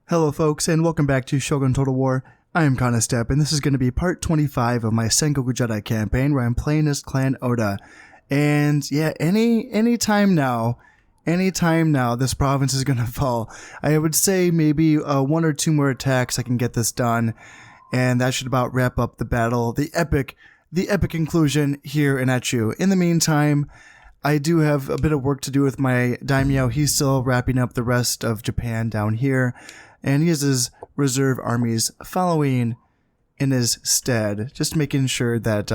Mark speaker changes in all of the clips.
Speaker 1: Hello folks, and welcome back to Shogun Total War. I am Kanastep, and this is going to be part 25 of my Sengoku Jedi campaign, where I'm playing as Clan Oda. And yeah, any time now, this province is going to fall. I would say maybe one or two more attacks I can get this done, and that should about wrap up the battle, the epic conclusion here in Echu. In the meantime, I do have a bit of work to do with my daimyo. He's still wrapping up the rest of Japan down here, and he has his reserve armies following in his stead, just making sure that,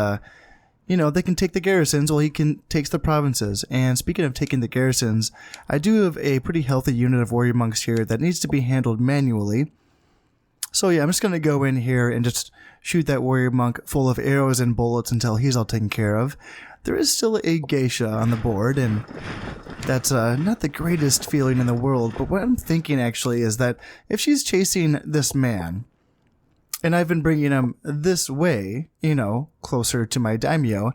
Speaker 1: they can take the garrisons while he takes the provinces. And speaking of taking the garrisons, I do have a pretty healthy unit of warrior monks here that needs to be handled manually. So yeah, I'm just going to go in here and just shoot that warrior monk full of arrows and bullets until he's all taken care of. There is still a geisha on the board, and that's not the greatest feeling in the world, but what I'm thinking actually is that if she's chasing this man, and I've been bringing him this way, closer to my daimyo,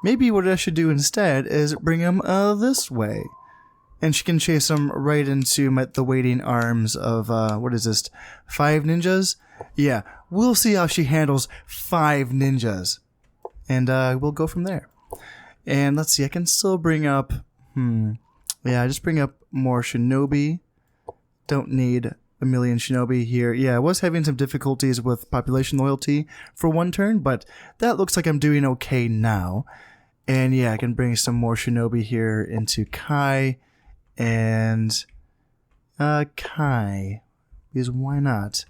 Speaker 1: maybe what I should do instead is bring him this way. And she can chase him right into the waiting arms of, 5 ninjas? Yeah, we'll see how she handles 5 ninjas. And we'll go from there. And let's see, I can still bring up, just bring up more shinobi. Don't need a million shinobi here. Yeah, I was having some difficulties with population loyalty for one turn, but that looks like I'm doing okay now. And yeah, I can bring some more shinobi here into Kai and Kai, because why not?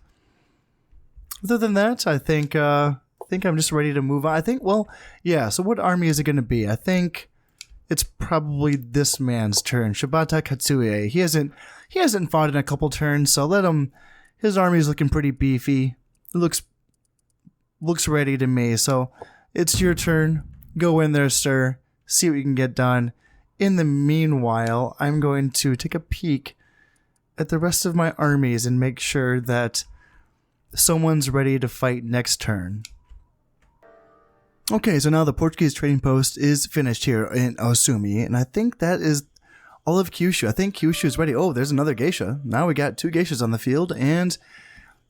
Speaker 1: Other than that, I think I'm just ready to move on. So what army is it going to be? I think it's probably this man's turn, Shibata Katsue. He hasn't fought in a couple turns, so let him. His army's looking pretty beefy. It looks ready to me. So it's your turn. Go in there, sir. See what you can get done. In the meanwhile, I'm going to take a peek at the rest of my armies and make sure that someone's ready to fight next turn. Okay, so now the Portuguese trading post is finished here in Osumi, and I think that is all of Kyushu. I think Kyushu is ready. Oh, there's another geisha. Now we got 2 geishas on the field, and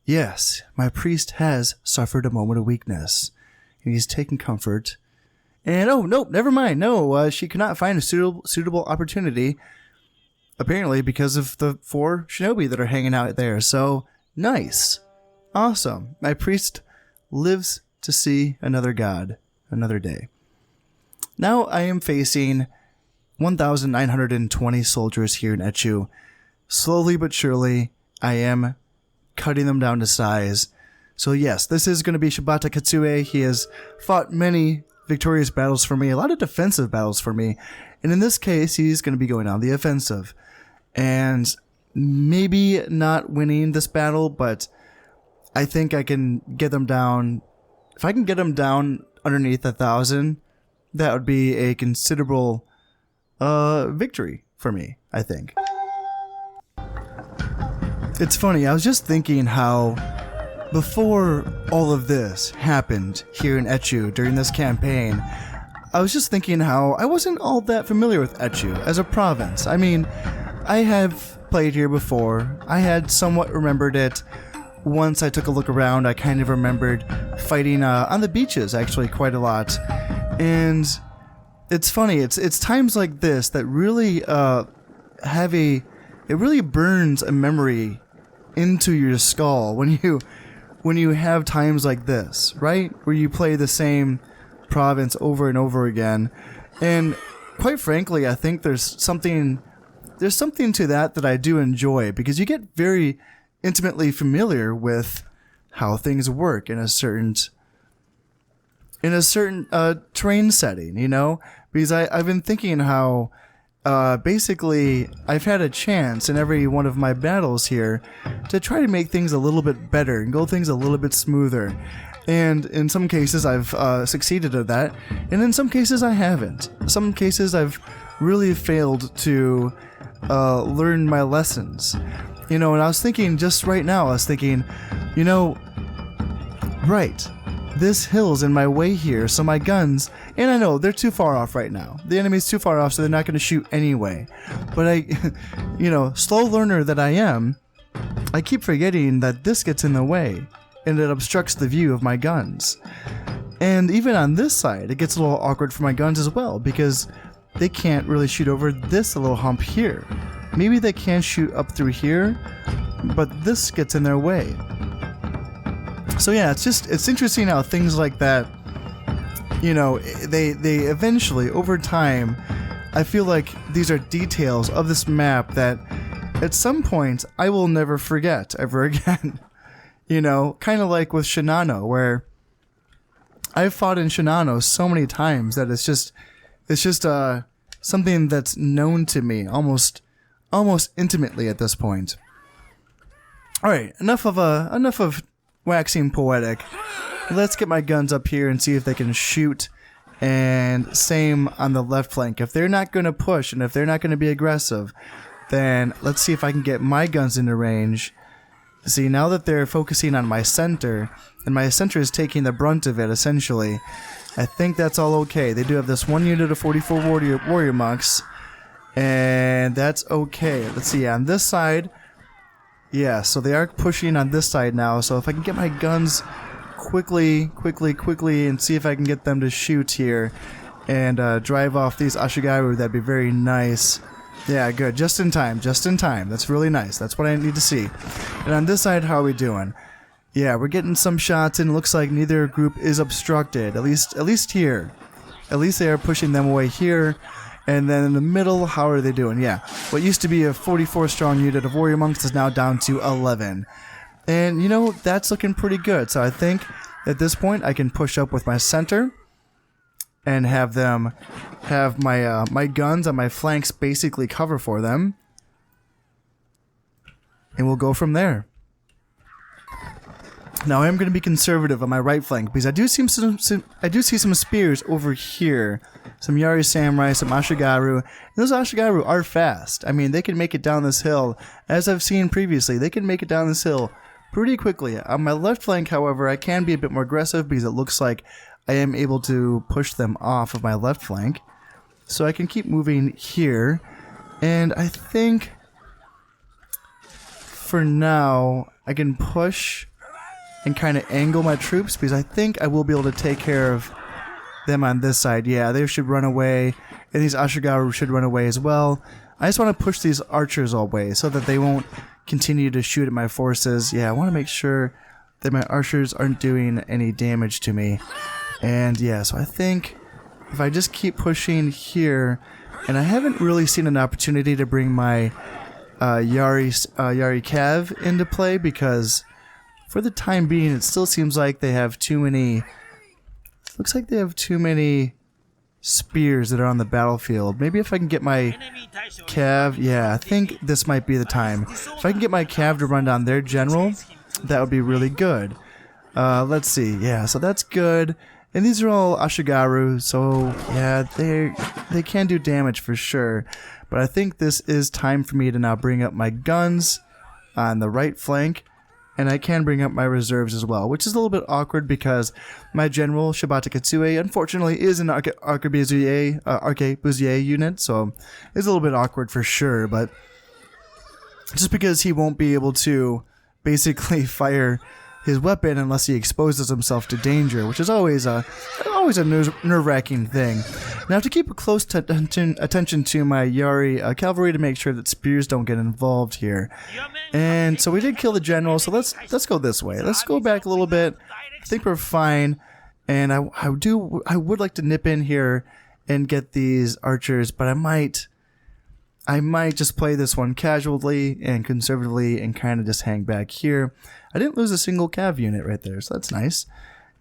Speaker 1: yes, my priest has suffered a moment of weakness. He's taken comfort. And oh, no, never mind. No, she could not find a suitable opportunity, apparently because of the 4 shinobi that are hanging out there. So, nice. Awesome. My priest lives to see another god, another day. Now I am facing 1,920 soldiers here in Echu. Slowly but surely, I am cutting them down to size. So yes, this is going to be Shibata Katsue. He has fought many victorious battles for me, a lot of defensive battles for me. And in this case, he's going to be going on the offensive. And maybe not winning this battle, but I think I can get them down. If I can get them down underneath 1,000, that would be a considerable victory for me, I think. It's funny, I was just thinking how before all of this happened here in Echu during this campaign, I was just thinking how I wasn't all that familiar with Echu as a province. I mean, I have played here before. I had somewhat remembered it. Once I took a look around, I kind of remembered fighting on the beaches actually quite a lot. And it's funny, it's times like this that really it really burns a memory into your skull when you have times like this, right? Where you play the same province over and over again. And quite frankly, I think there's something to that I do enjoy, because you get very intimately familiar with how things work in a certain terrain setting, because I've been thinking how basically I've had a chance in every one of my battles here to try to make things a little bit better and go things a little bit smoother. And in some cases I've succeeded at that, and in some cases I haven't. Some cases I've really failed to learn my lessons. And I was thinking just right now, right, this hill's in my way here, so my guns, and I know they're too far off right now. The enemy's too far off, so they're not going to shoot anyway. But slow learner that I am, I keep forgetting that this gets in the way, and it obstructs the view of my guns. And even on this side, it gets a little awkward for my guns as well, because they can't really shoot over this little hump here. Maybe they can shoot up through here, but this gets in their way. So yeah, it's interesting how things like that, you know, they eventually, over time, I feel like these are details of this map that at some point I will never forget ever again. You know, kind of like with Shinano, where I've fought in Shinano so many times that it's just something that's known to me almost intimately at this point. All right, enough of waxing poetic. Let's get my guns up here and see if they can shoot. And same on the left flank. If they're not going to push and if they're not going to be aggressive, then let's see if I can get my guns into range. See, now that they're focusing on my center, and my center is taking the brunt of it, essentially, I think that's all okay. They do have this one unit of 44 warrior monks, and that's okay. Let's see, on this side, yeah, so they are pushing on this side now, so if I can get my guns quickly, and see if I can get them to shoot here, and drive off these Ashigaru, that'd be very nice. Yeah, good. Just in time. That's really nice. That's what I need to see. And on this side, how are we doing? Yeah, we're getting some shots in. Looks like neither group is obstructed. At least here. At least they are pushing them away here. And then in the middle, how are they doing? Yeah, what used to be a 44 strong unit of warrior monks is now down to 11. And you know, that's looking pretty good. So I think at this point I can push up with my center and have them have my my guns on my flanks basically cover for them, and we'll go from there. Now I am going to be conservative on my right flank because I do see some spears over here, some Yari Samurai, some Ashigaru. And those Ashigaru are fast. I mean, they can make it down this hill, as I've seen previously. They can make it down this hill pretty quickly. On my left flank, however, I can be a bit more aggressive because it looks like I am able to push them off of my left flank. So I can keep moving here. And I think for now I can push and kind of angle my troops because I think I will be able to take care of them on this side. Yeah, they should run away. And these Ashigaru should run away as well. I just want to push these archers all away so that they won't continue to shoot at my forces. Yeah, I want to make sure that my archers aren't doing any damage to me. And yeah, so I think if I just keep pushing here, and I haven't really seen an opportunity to bring my Yari Cav into play because for the time being, it still seems like they have too many. Looks like they have too many spears that are on the battlefield. Maybe if I can get my Cav, yeah, I think this might be the time. If I can get my Cav to run down their general, that would be really good. Let's see, yeah, so that's good. And these are all Ashigaru, so yeah, they can do damage for sure. But I think this is time for me to now bring up my guns on the right flank. And I can bring up my reserves as well, which is a little bit awkward because my general, Shibata Katsue, unfortunately is an arquebusier unit, so it's a little bit awkward for sure, but just because he won't be able to basically fire his weapon unless he exposes himself to danger, which is always a nerve-wracking thing. Now I have to keep a close attention to my Yari cavalry to make sure that spears don't get involved here. And so we did kill the general, so let's go this way. Let's go back a little bit. I think we're fine. And I would like to nip in here and get these archers, but I might just play this one casually and conservatively and kind of just hang back here. I didn't lose a single cav unit right there, so that's nice.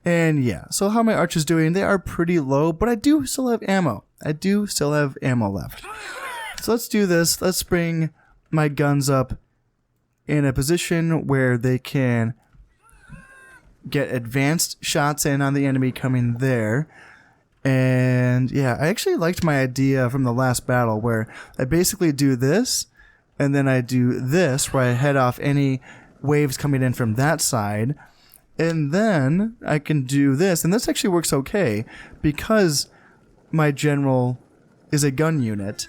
Speaker 1: And yeah, so how are my archers doing? They are pretty low, but I do still have ammo. I do still have ammo left. So let's do this. Let's bring my guns up in a position where they can get advanced shots in on the enemy coming there. And yeah, I actually liked my idea from the last battle where I basically do this and then I do this where I head off any waves coming in from that side, and then I can do this, and this actually works okay because my general is a gun unit.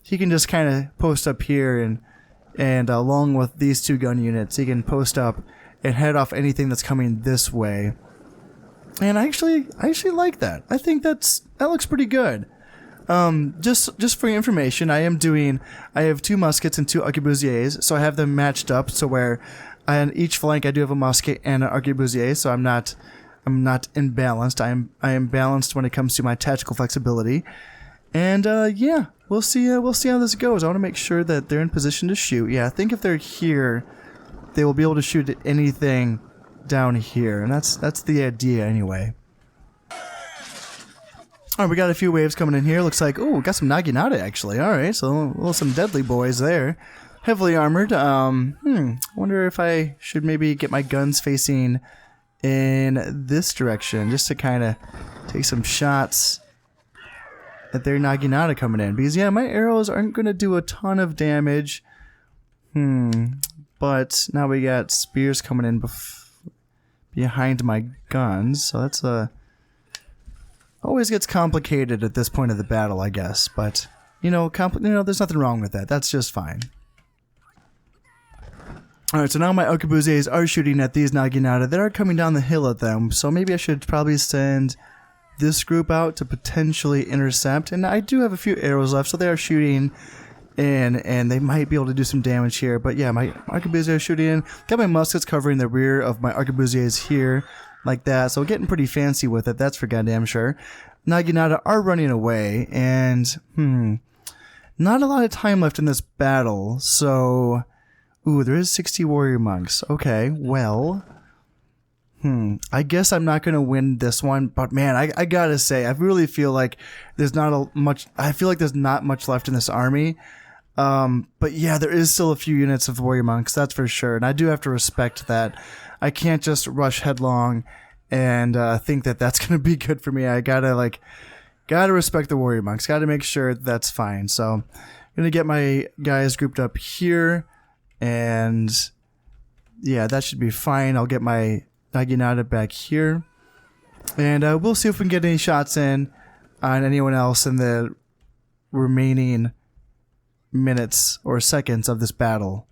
Speaker 1: He can just kind of post up here and and along with these 2 gun units, he can post up and head off anything that's coming this way. And I actually like that. I think that looks pretty good. Just for your information, I have 2 muskets and 2 arquebusiers, so I have them matched up so where on each flank I do have a musket and an arquebusier, so I'm not imbalanced. I am balanced when it comes to my tactical flexibility. And yeah, we'll see how this goes. I want to make sure that they're in position to shoot. Yeah, I think if they're here, they will be able to shoot at anything down here, and that's the idea anyway. Alright, we got a few waves coming in here. Looks like, oh, we got some Naginata actually. Alright, so some deadly boys there. Heavily armored. Wonder if I should maybe get my guns facing in this direction just to kind of take some shots at their Naginata coming in. Because, yeah, my arrows aren't going to do a ton of damage. But now we got spears coming in behind my guns. So that's always gets complicated at this point of the battle, I guess. But, you know, there's nothing wrong with that. That's just fine. Alright, so now my arquebusiers are shooting at these Naginata that are coming down the hill at them. So maybe I should probably send this group out to potentially intercept. And I do have a few arrows left, so they are shooting in, and they might be able to do some damage here. But yeah, my arquebusiers are shooting in. Got my muskets covering the rear of my arquebusiers here, like that. So getting pretty fancy with it, that's for goddamn sure. Naginata are running away, and not a lot of time left in this battle. So, ooh, there is 60 warrior monks. Okay, well, I guess I'm not going to win this one, but man, I gotta say, I really feel like there's not much left in this army. But yeah, there is still a few units of warrior monks, that's for sure, and I do have to respect that. I can't just rush headlong and think that that's going to be good for me. I gotta respect the warrior monks, gotta make sure that's fine. So I'm going to get my guys grouped up here, and yeah, that should be fine. I'll get my Naginata back here, and we'll see if we can get any shots in on anyone else in the remaining minutes or seconds of this battle.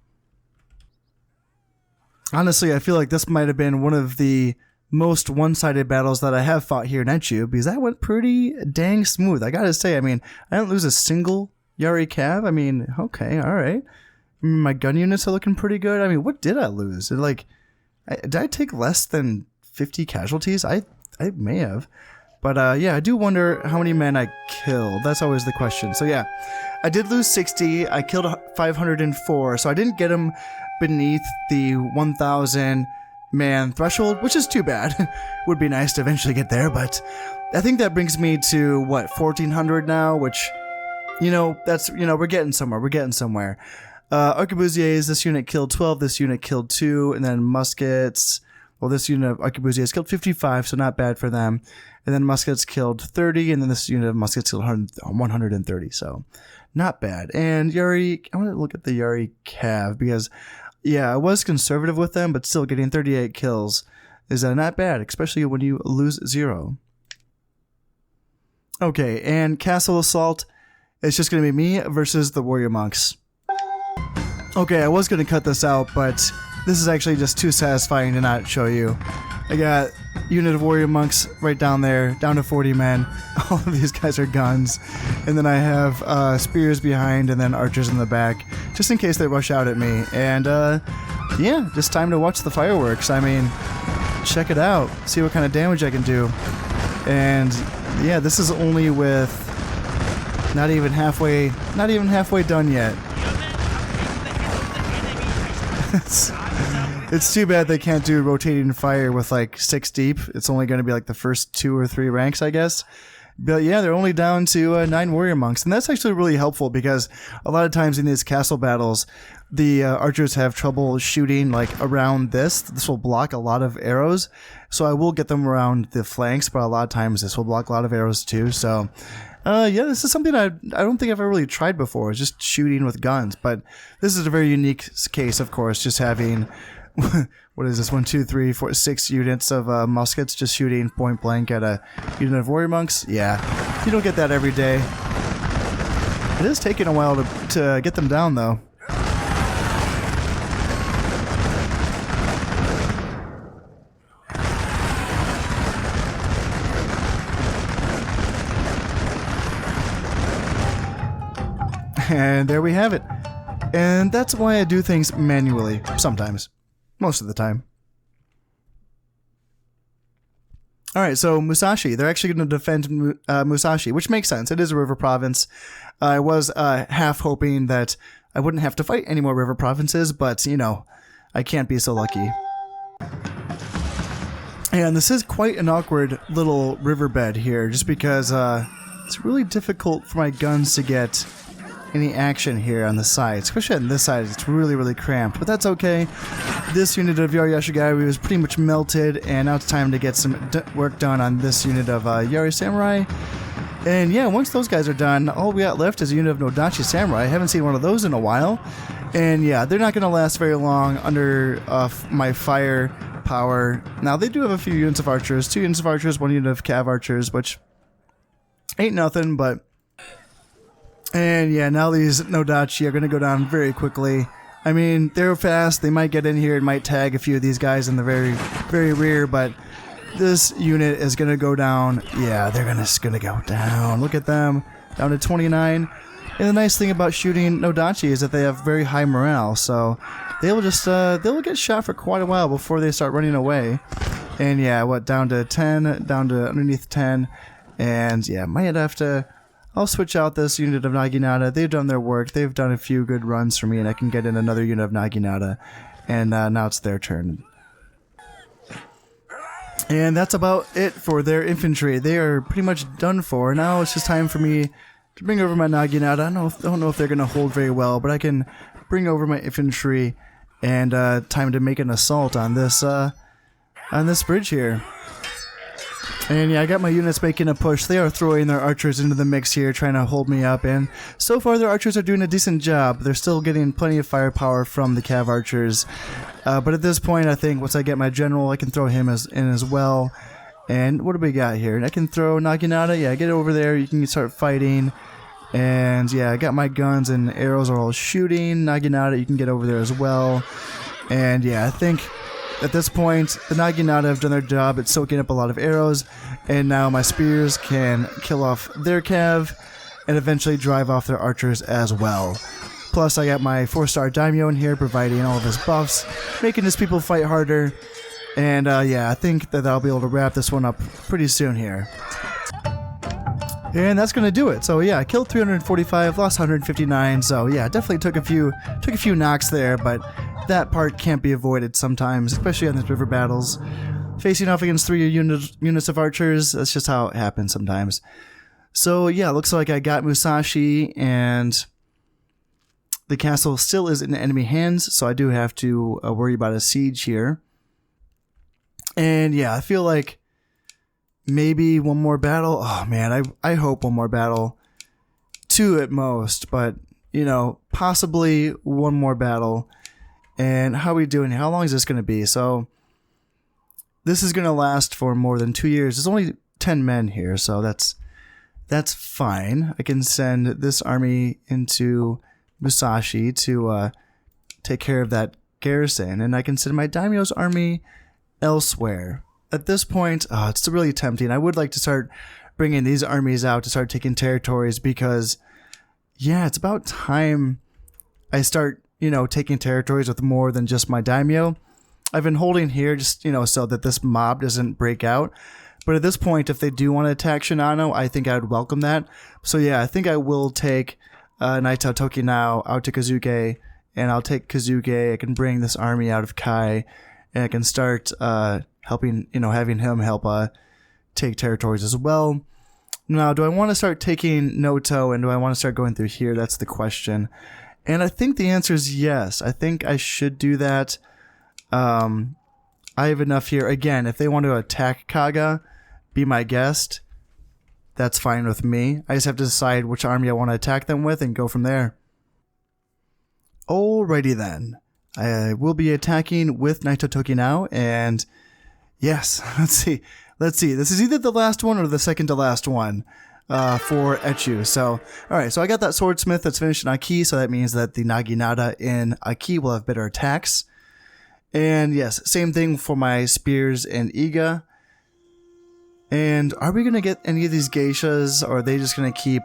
Speaker 1: Honestly, I feel like this might have been one of the most one-sided battles that I have fought here in Echu, because that went pretty dang smooth. I gotta say, I mean, I didn't lose a single Yari Cav. I mean, okay, alright. My gun units are looking pretty good. I mean, what did I lose? Did I take less than 50 casualties? I may have. But yeah, I do wonder how many men I killed. That's always the question. So yeah, I did lose 60. I killed 504. So I didn't get them beneath the 1,000 man threshold, which is too bad. Would be nice to eventually get there, but I think that brings me to, what, 1,400 now, which, you know, that's, you know, we're getting somewhere. We're getting somewhere. Arquebusiers, this unit killed 12, this unit killed 2, and then muskets, well, this unit of arquebusiers killed 55, so not bad for them, and then muskets killed 30, and then this unit of muskets killed 130, so not bad. And Yari, I want to look at the Yari Cav, because, yeah, I was conservative with them, but still getting 38 kills is not bad, especially when you lose 0. Okay, and Castle Assault, it's just going to be me versus the Warrior Monks. Okay, I was going to cut this out, but this is actually just too satisfying to not show you. I got unit of warrior monks right down there, down to 40 men. All of these guys are guns. And then I have spears behind and then archers in the back, just in case they rush out at me. And yeah, just time to watch the fireworks. I mean, check it out. See what kind of damage I can do. And yeah, this is only with not even halfway done yet. It's too bad they can't do rotating fire with like 6 deep. It's only going to be like the first 2 or 3 ranks, I guess. But yeah, they're only down to 9 warrior monks, and that's actually really helpful because a lot of times in these castle battles, the archers have trouble shooting like around this. This will block a lot of arrows, so I will get them around the flanks, but a lot of times this will block a lot of arrows too. So yeah, this is something I don't think I've ever really tried before. It's just shooting with guns, but this is a very unique case, of course, just having what is this, 1, 2, 3, 4, 6 units of muskets just shooting point blank at a unit of warrior monks. Yeah, you don't get that every day. It is taking a while to get them down, though. And there we have it. And that's why I do things manually, sometimes. Most of the time. Alright, so Musashi. They're actually going to defend Musashi, which makes sense. It is a river province. I was half hoping that I wouldn't have to fight any more river provinces, but, you know, I can't be so lucky. And this is quite an awkward little riverbed here, just because it's really difficult for my guns to get any action here on the side. Especially on this side, it's really, really cramped, but that's okay. This unit of Yari Yashigari was pretty much melted, and now it's time to get some work done on this unit of Yari Samurai. And yeah, once those guys are done, all we got left is a unit of Nodachi Samurai. I haven't seen one of those in a while. And yeah, they're not going to last very long under my fire power. Now, they do have a few units of archers. 2 units of archers, 1 unit of cav archers, which ain't nothing, but... And yeah, now these Nodachi are going to go down very quickly. I mean, they're fast. They might get in here and might tag a few of these guys in the very, very rear, but this unit is going to go down. Yeah, they're just going to go down. Look at them. Down to 29. And the nice thing about shooting Nodachi is that they have very high morale, so they'll just, they'll get shot for quite a while before they start running away. And yeah, what, down to 10, down to underneath 10. And yeah, might have to... I'll switch out this unit of Naginata. They've done their work. They've done a few good runs for me, and I can get in another unit of Naginata. And now it's their turn. And that's about it for their infantry. They are pretty much done for. Now it's just time for me to bring over my Naginata. I don't know if they're going to hold very well, but I can bring over my infantry, and time to make an assault on this bridge here. And yeah, I got my units making a push. They are throwing their archers into the mix here, trying to hold me up. And so far, their archers are doing a decent job. They're still getting plenty of firepower from the cav archers. But at this point, I think once I get my general, I can throw him in as well. And what do we got here? I can throw Naginata. Yeah, get over there. You can start fighting. And yeah, I got my guns and arrows are all shooting. Naginata, you can get over there as well. And yeah, I think... At this point, the Naginata have done their job at soaking up a lot of arrows, and now my spears can kill off their cav and eventually drive off their archers as well. Plus, I got my 4-star daimyo in here providing all of his buffs, making his people fight harder, and yeah, I think that I'll be able to wrap this one up pretty soon here. And that's gonna do it. So yeah, I killed 345, lost 159. So yeah, definitely took a few knocks there, but that part can't be avoided sometimes, especially on these river battles. Facing off against 3 units of archers, that's just how it happens sometimes. So yeah, looks like I got Musashi, and the castle still is in enemy hands, so I do have to worry about a siege here. And yeah, I feel like maybe one more battle. Oh man, I hope one more battle. 2 at most, but you know, possibly one more battle. And how are we doing? How long is this going to be? So this is going to last for more than 2 years. There's only 10 men here, so that's fine. I can send this army into Musashi to take care of that garrison, and I can send my daimyo's army elsewhere. At this point, it's really tempting. I would like to start bringing these armies out to start taking territories because, yeah, it's about time I start, you know, taking territories with more than just my daimyo. I've been holding here just, you know, so that this mob doesn't break out. But at this point, if they do want to attack Shinano, I think I would welcome that. So yeah, I think I will take Naito Tokinao out to Kazuke, and I'll take Kazuke. I can bring this army out of Kai, and I can start helping, you know, having him help take territories as well. Now, do I want to start taking Noto, and do I want to start going through here? That's the question. And I think the answer is yes. I think I should do that. I have enough here. Again, if they want to attack Kaga, be my guest, that's fine with me. I just have to decide which army I want to attack them with and go from there. Alrighty then. I will be attacking with Naito Tokinao, and yes, let's see. This is either the last one or the second to last one for Echu. So, alright, so I got that swordsmith that's finished in Aki, so that means that the Naginata in Aki will have better attacks. And yes, same thing for my spears in Iga. And are we going to get any of these geishas, or are they just going to keep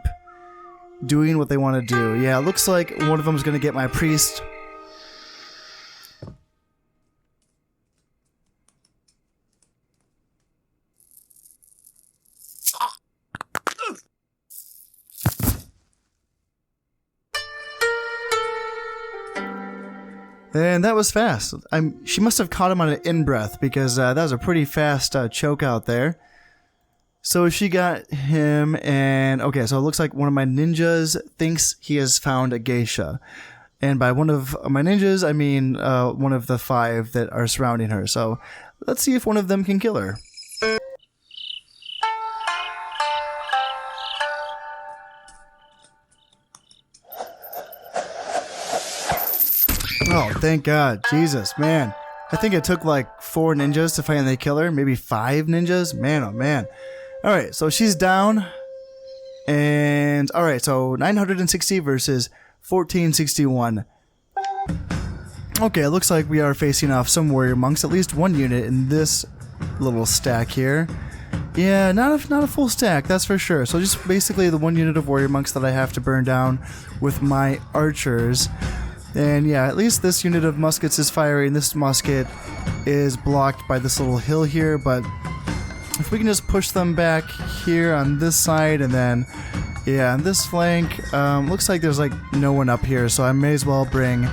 Speaker 1: doing what they want to do. Yeah, it looks like one of them is going to get my priest. And that was fast. She must have caught him on an in-breath because that was a pretty fast choke out there. So she got him, and okay, so it looks like one of my ninjas thinks he has found a geisha. And by one of my ninjas, I mean one of the 5 that are surrounding her. So let's see if one of them can kill her. Oh, thank God. Jesus, man. I think it took like 4 ninjas to finally kill her. Maybe 5 ninjas. Man, oh man. Alright, so she's down. And, alright, so 960 versus 1461. Okay, it looks like we are facing off some warrior monks. At least 1 unit in this little stack here. Yeah, not a full stack, that's for sure. So just basically the 1 unit of warrior monks that I have to burn down with my archers. And yeah, at least this unit of muskets is firing. This musket is blocked by this little hill here, but if we can just push them back here on this side, and then, yeah, on this flank, looks like there's like no one up here, so I may as well bring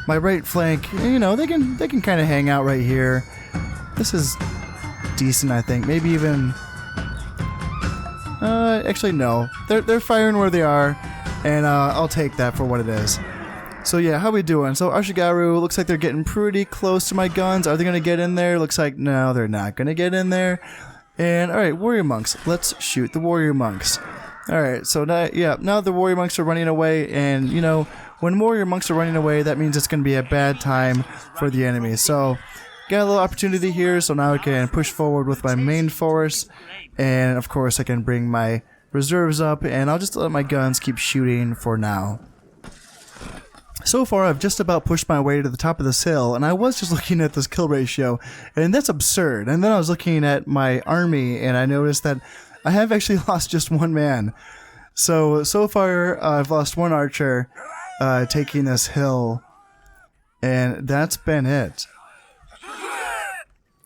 Speaker 1: my right flank. You know, they can kind of hang out right here. This is decent, I think. Maybe even, actually no, they're firing where they are, and I'll take that for what it is. So yeah, how we doing? So Ashigaru, looks like they're getting pretty close to my guns. Are they going to get in there? Looks like no, they're not going to get in there. And alright, warrior monks. Let's shoot the warrior monks. Alright, so now the warrior monks are running away, and you know, when warrior monks are running away, that means it's going to be a bad time for the enemy. So, got a little opportunity here, so now I can push forward with my main force, and of course I can bring my reserves up, and I'll just let my guns keep shooting for now. So far, I've just about pushed my way to the top of this hill, and I was just looking at this kill ratio, and that's absurd. And then I was looking at my army, and I noticed that I have actually lost just 1 man. So far, I've lost 1 archer taking this hill, and that's been it.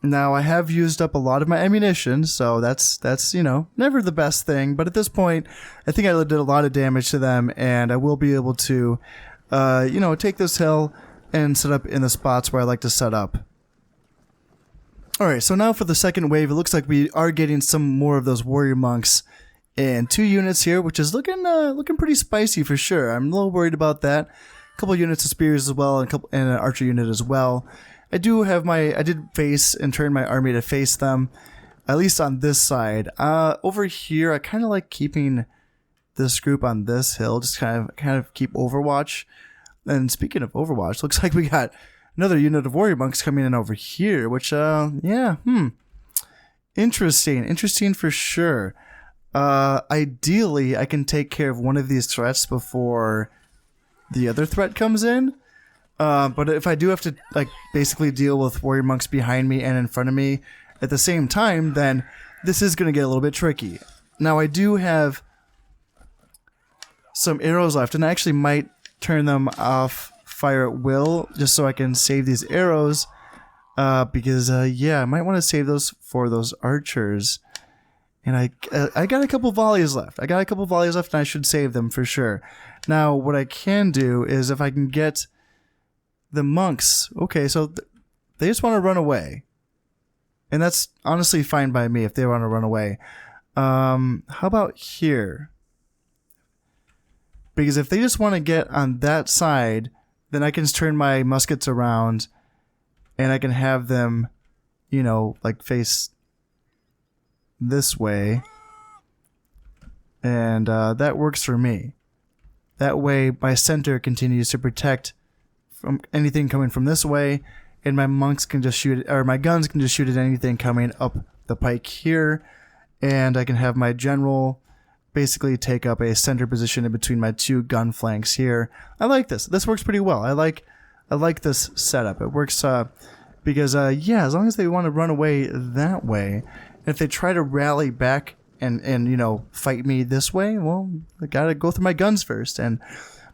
Speaker 1: Now, I have used up a lot of my ammunition, so that's you know, never the best thing. But at this point, I think I did a lot of damage to them, and I will be able to you know, take this hill and set up in the spots where I like to set up. Alright, so now for the second wave, it looks like we are getting some more of those warrior monks and 2 units here, which is looking pretty spicy for sure. I'm a little worried about that. A couple units of spears as well, and an archer unit as well. I did face and turn my army to face them, at least on this side. Over here, I kind of like keeping this group on this hill, just kind of keep Overwatch. And speaking of Overwatch, looks like we got another unit of warrior monks coming in over here, which yeah, interesting for sure. Ideally, I can take care of one of these threats before the other threat comes in. But if I do have to like basically deal with warrior monks behind me and in front of me at the same time, then this is going to get a little bit tricky. Now I do have some arrows left, and I actually might turn them off fire at will just so I can save these arrows, because yeah, I might want to save those for those archers. And I got a couple volleys left. And I should save them for sure. Now what I can do is, if I can get the monks, okay, so they just want to run away, and that's honestly fine by me if they want to run away. How about here? Because if they just want to get on that side, then I can just turn my muskets around, and I can have them, you know, like face this way. And that works for me. That way my center continues to protect from anything coming from this way, and my monks can just shoot it, or my guns can just shoot at anything coming up the pike here, and I can have my general basically take up a center position in between my 2 gun flanks here. I like this. This works pretty well. I like this setup. It works because yeah, as long as they want to run away that way, and if they try to rally back and you know, fight me this way, well, I gotta go through my guns first. And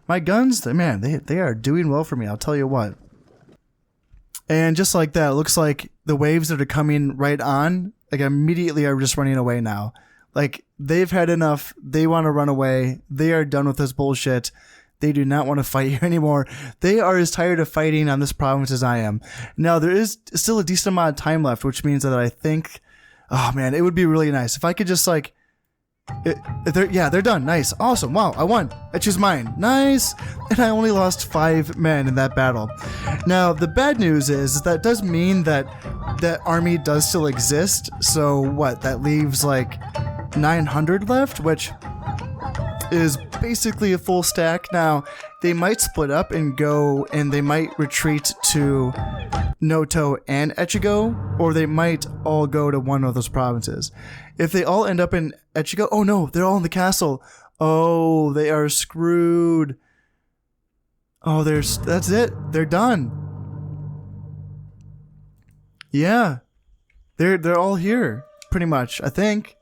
Speaker 1: my guns, man, they are doing well for me, I'll tell you what. And just like that, it looks like the waves that are coming right on, like immediately are just running away now. Like, they've had enough. They want to run away. They are done with this bullshit. They do not want to fight you anymore. They are as tired of fighting on this province as I am. Now, there is still a decent amount of time left, which means that I think, oh man, it would be really nice if I could just like, they're done. Nice. Awesome. Wow, I won. I choose mine. Nice. And I only lost 5 men in that battle. Now, the bad news is that does mean that that army does still exist. So what? That leaves like 900 left, which is basically a full stack. Now, they might split up and go, and they might retreat to Noto and Echigo, or they might all go to one of those provinces. If they all end up in Echigo, oh no, they're all in the castle. Oh, they are screwed. Oh, that's it. They're done. Yeah. They're all here, pretty much, I think.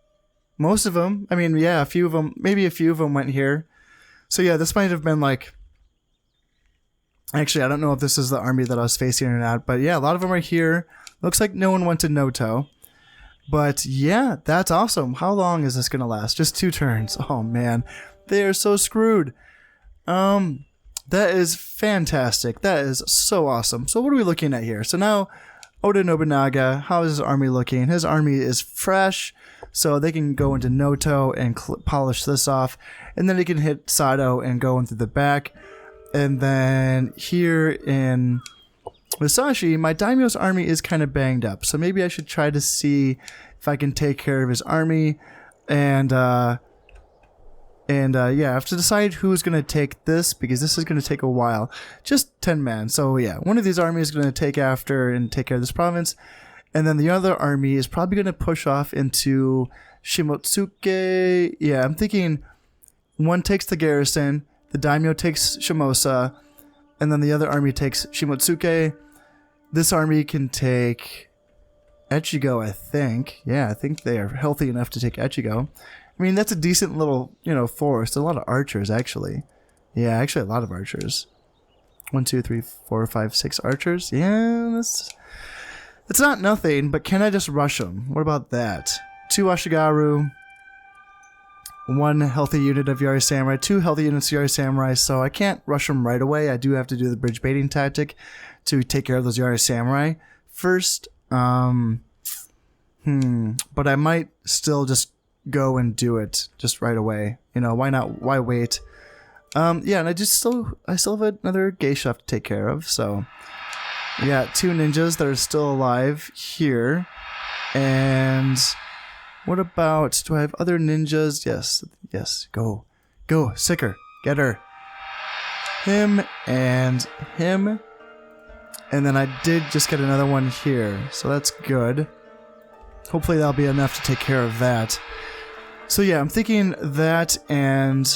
Speaker 1: Most of them. I mean, yeah, a few of them, maybe a few of them went here. So yeah, this might have been like, actually, I don't know if this is the army that I was facing or not, but yeah, a lot of them are here. Looks like no one went to Noto. But yeah, that's awesome. How long is this going to last? Just 2 turns. Oh man, they are so screwed. That is fantastic. That is so awesome. So what are we looking at here? So now, Oda Nobunaga, how is his army looking? His army is fresh, so they can go into Noto and polish this off, and then he can hit Sato and go into the back. And then here in Musashi, my daimyo's army is kind of banged up, so maybe I should try to see if I can take care of his army, and yeah, I have to decide who's going to take this, because this is going to take a while. Just 10 men, so yeah, one of these armies is going to take after and take care of this province, and then the other army is probably going to push off into Shimotsuke. Yeah, I'm thinking one takes the garrison, the daimyo takes Shimosa, and then the other army takes Shimotsuke. This army can take Echigo, I think. Yeah, I think they are healthy enough to take Echigo. I mean, that's a decent little, forest. A lot of archers, actually. Yeah, actually a lot of archers. 1, 2, 3, 4, 5, 6 archers. Yeah, it's not nothing, but can I just rush them? What about that? 2 Ashigaru. 1 healthy unit of Yari Samurai, 2 healthy units of Yari Samurai, so I can't rush them right away. I do have to do the bridge baiting tactic to take care of those Yari Samurai first. But I might still just go and do it just right away. Why not? Why wait? Yeah, and I still have another geisha to take care of, so yeah, 2 ninjas that are still alive here. And what about, do I have other ninjas? Yes, go, Sicker, get her. Him and him. And then I did just get another one here, so that's good. Hopefully that'll be enough to take care of that. So yeah, I'm thinking that, and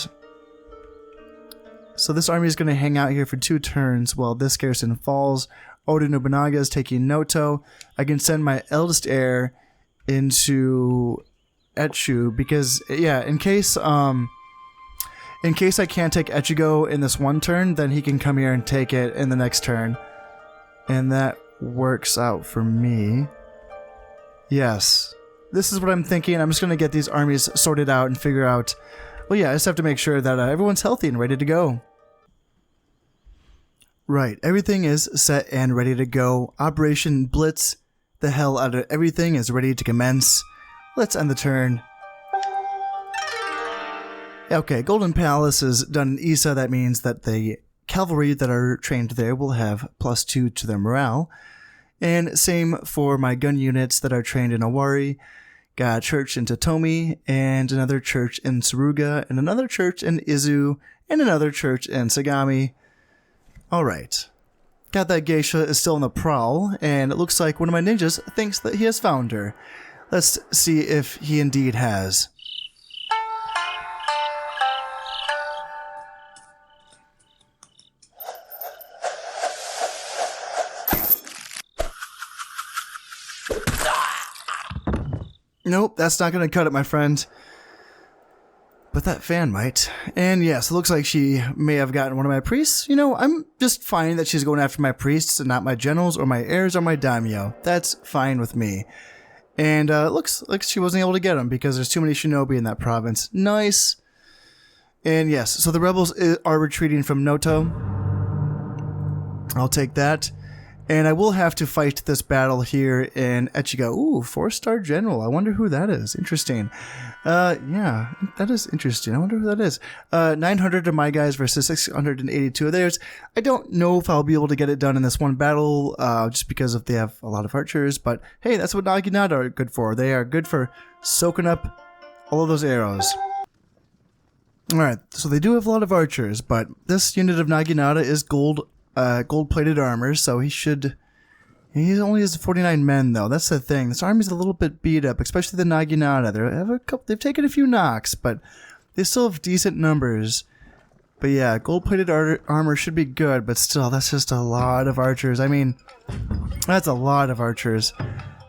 Speaker 1: so this army is going to hang out here for 2 turns while this garrison falls. Oda Nobunaga is taking Noto. I can send my eldest heir into Echu, because yeah, in case I can't take Echigo in this one turn, then he can come here and take it in the next turn, and that works out for me. Yes, this is what I'm thinking. I'm just going to get these armies sorted out and figure out, well yeah, I just have to make sure that everyone's healthy and ready to go. Right, everything is set and ready to go. Operation Blitz the hell out of everything is ready to commence. Let's end the turn. Okay, Golden Palace is done in Issa. That means that the cavalry that are trained there will have +2 to their morale. And same for my gun units that are trained in Owari. Got a church in Totomi, and another church in Tsuruga, and another church in Izu, and another church in Sagami. Alright. Got that geisha is still on the prowl, and it looks like one of my ninjas thinks that he has found her. Let's see if he indeed has. Nope, that's not going to cut it, my friend. But that fan might. And yes, it looks like she may have gotten one of my priests. You know, I'm just fine that she's going after my priests and not my generals or my heirs or my daimyo. That's fine with me. And it looks like she wasn't able to get them because there's too many shinobi in that province. Nice. And yes, so the rebels are retreating from Noto. I'll take that. And I will have to fight this battle here in Echigo. Ooh, 4-star general. I wonder who that is. Interesting. Yeah, that is interesting. I wonder who that is. 900 of my guys versus 682 of theirs. I don't know if I'll be able to get it done in this one battle, just because if they have a lot of archers. But hey, that's what Naginata are good for. They are good for soaking up all of those arrows. Alright, so they do have a lot of archers, but this unit of Naginata is gold-plated armor, so he only has 49 men, though. That's the thing. This army's a little bit beat up, especially the Naginata. They've taken a few knocks, but they still have decent numbers. But yeah, gold-plated armor should be good, but still, that's just a lot of archers. I mean, that's a lot of archers.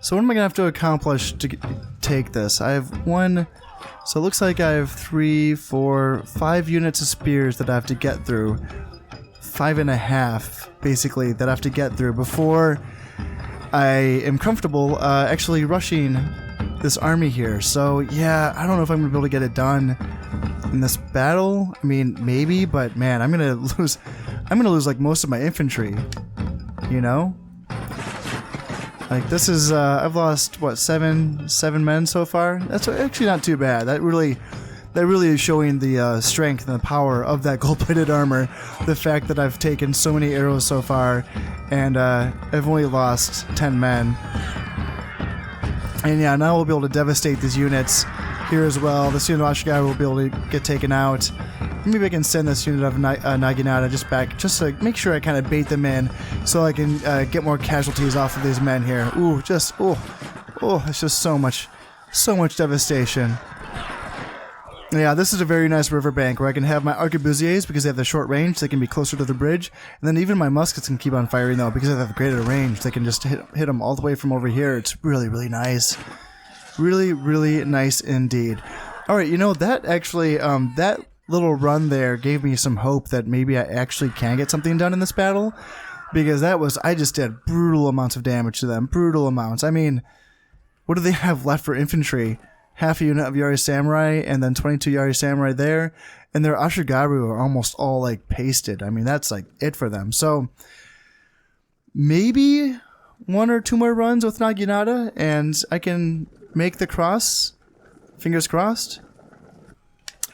Speaker 1: So what am I going to have to accomplish to take this? I have one... So it looks like I have 3, 4, 5 units of spears that I have to get through. 5.5, basically, that I have to get through before I am comfortable actually rushing this army here. So yeah, I don't know if I'm going to be able to get it done in this battle. I mean, maybe, but man, I'm going to lose like most of my infantry, you know? Like this is, I've lost, what, seven men so far? That's actually not too bad. That really is showing the strength and the power of that gold-plated armor. The fact that I've taken so many arrows so far, and I've only lost 10 men. And yeah, now we'll be able to devastate these units here as well. This unit of Ashigaru will be able to get taken out. Maybe I can send this unit of Naginata just back, just to make sure I kind of bait them in, so I can get more casualties off of these men here. Ooh, it's just so much devastation. Yeah, this is a very nice riverbank where I can have my arquebusiers because they have the short range. They can be closer to the bridge, and then even my muskets can keep on firing though because they have greater range. They can just hit them all the way from over here. It's really, really nice. Really, really nice indeed. All right, you know that actually that little run there gave me some hope that maybe I actually can get something done in this battle, because I just did brutal amounts of damage to them. Brutal amounts. I mean, what do they have left for infantry? Half a unit of Yari Samurai and then 22 Yari Samurai there, and their Ashigaru are almost all like pasted. I mean, that's like it for them. So maybe 1 or 2 more runs with Naginata and I can make the cross. Fingers crossed.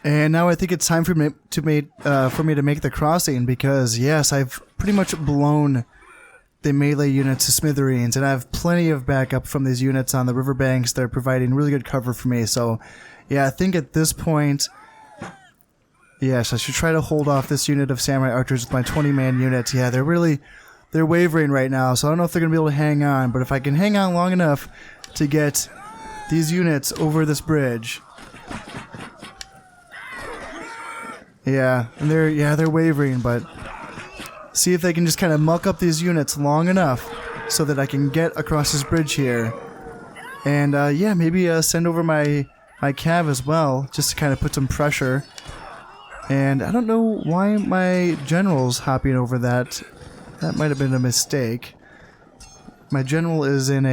Speaker 1: And now I think it's time for me to make the crossing, because yes, I've pretty much blown the melee units to smithereens, and I have plenty of backup from these units on the riverbanks. They're providing really good cover for me. So yeah, I think at this point, yes, I should try to hold off this unit of samurai archers with my 20-man units. Yeah, they're wavering right now, so I don't know if they're gonna be able to hang on, but if I can hang on long enough to get these units over this bridge. Yeah, and they're wavering, but see if they can just kind of muck up these units long enough so that I can get across this bridge here. And yeah, maybe send over my cav as well, just to kind of put some pressure. And I don't know why my general's hopping over that. That might have been a mistake. My general is in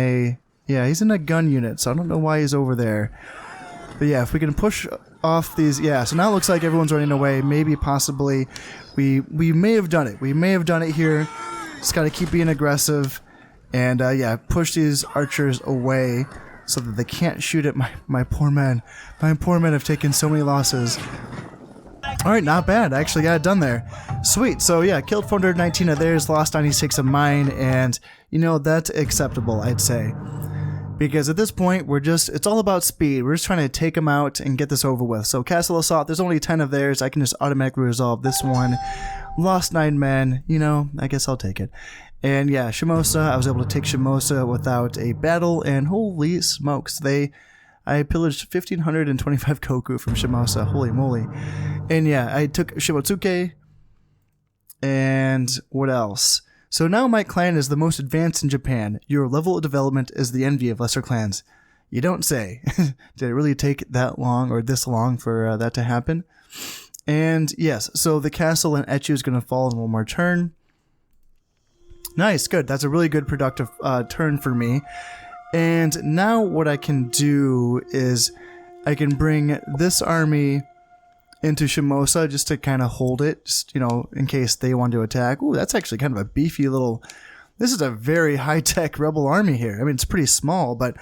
Speaker 1: he's in a gun unit, so I don't know why he's over there. But yeah, if we can push off these, yeah, so now it looks like everyone's running away. Maybe, possibly, we may have done it. We may have done it here. Just got to keep being aggressive and, yeah, push these archers away so that they can't shoot at my poor men. My poor men have taken so many losses. Alright, not bad. I actually got it done there. Sweet. So, yeah, killed 419 of theirs, lost 96 of mine, and, you know, that's acceptable, I'd say. Because at this point, it's all about speed. We're just trying to take them out and get this over with. So Castle Assault, there's only 10 of theirs. I can just automatically resolve this one. Lost 9 men. You know, I guess I'll take it. And yeah, Shimosa, I was able to take Shimosa without a battle. And holy smokes, I pillaged 1,525 koku from Shimosa. Holy moly. And yeah, I took Shimotsuke. And what else? So now my clan is the most advanced in Japan. Your level of development is the envy of lesser clans. You don't say. Did it really take that long or this long for that to happen? And yes, so the castle in Echu is going to fall in one more turn. Nice, good. That's a really good productive turn for me. And now what I can do is I can bring this army into Shimosa just to kind of hold it, just, you know, in case they want to attack. Ooh, that's actually kind of a beefy little... This is a very high-tech rebel army here. I mean, it's pretty small, but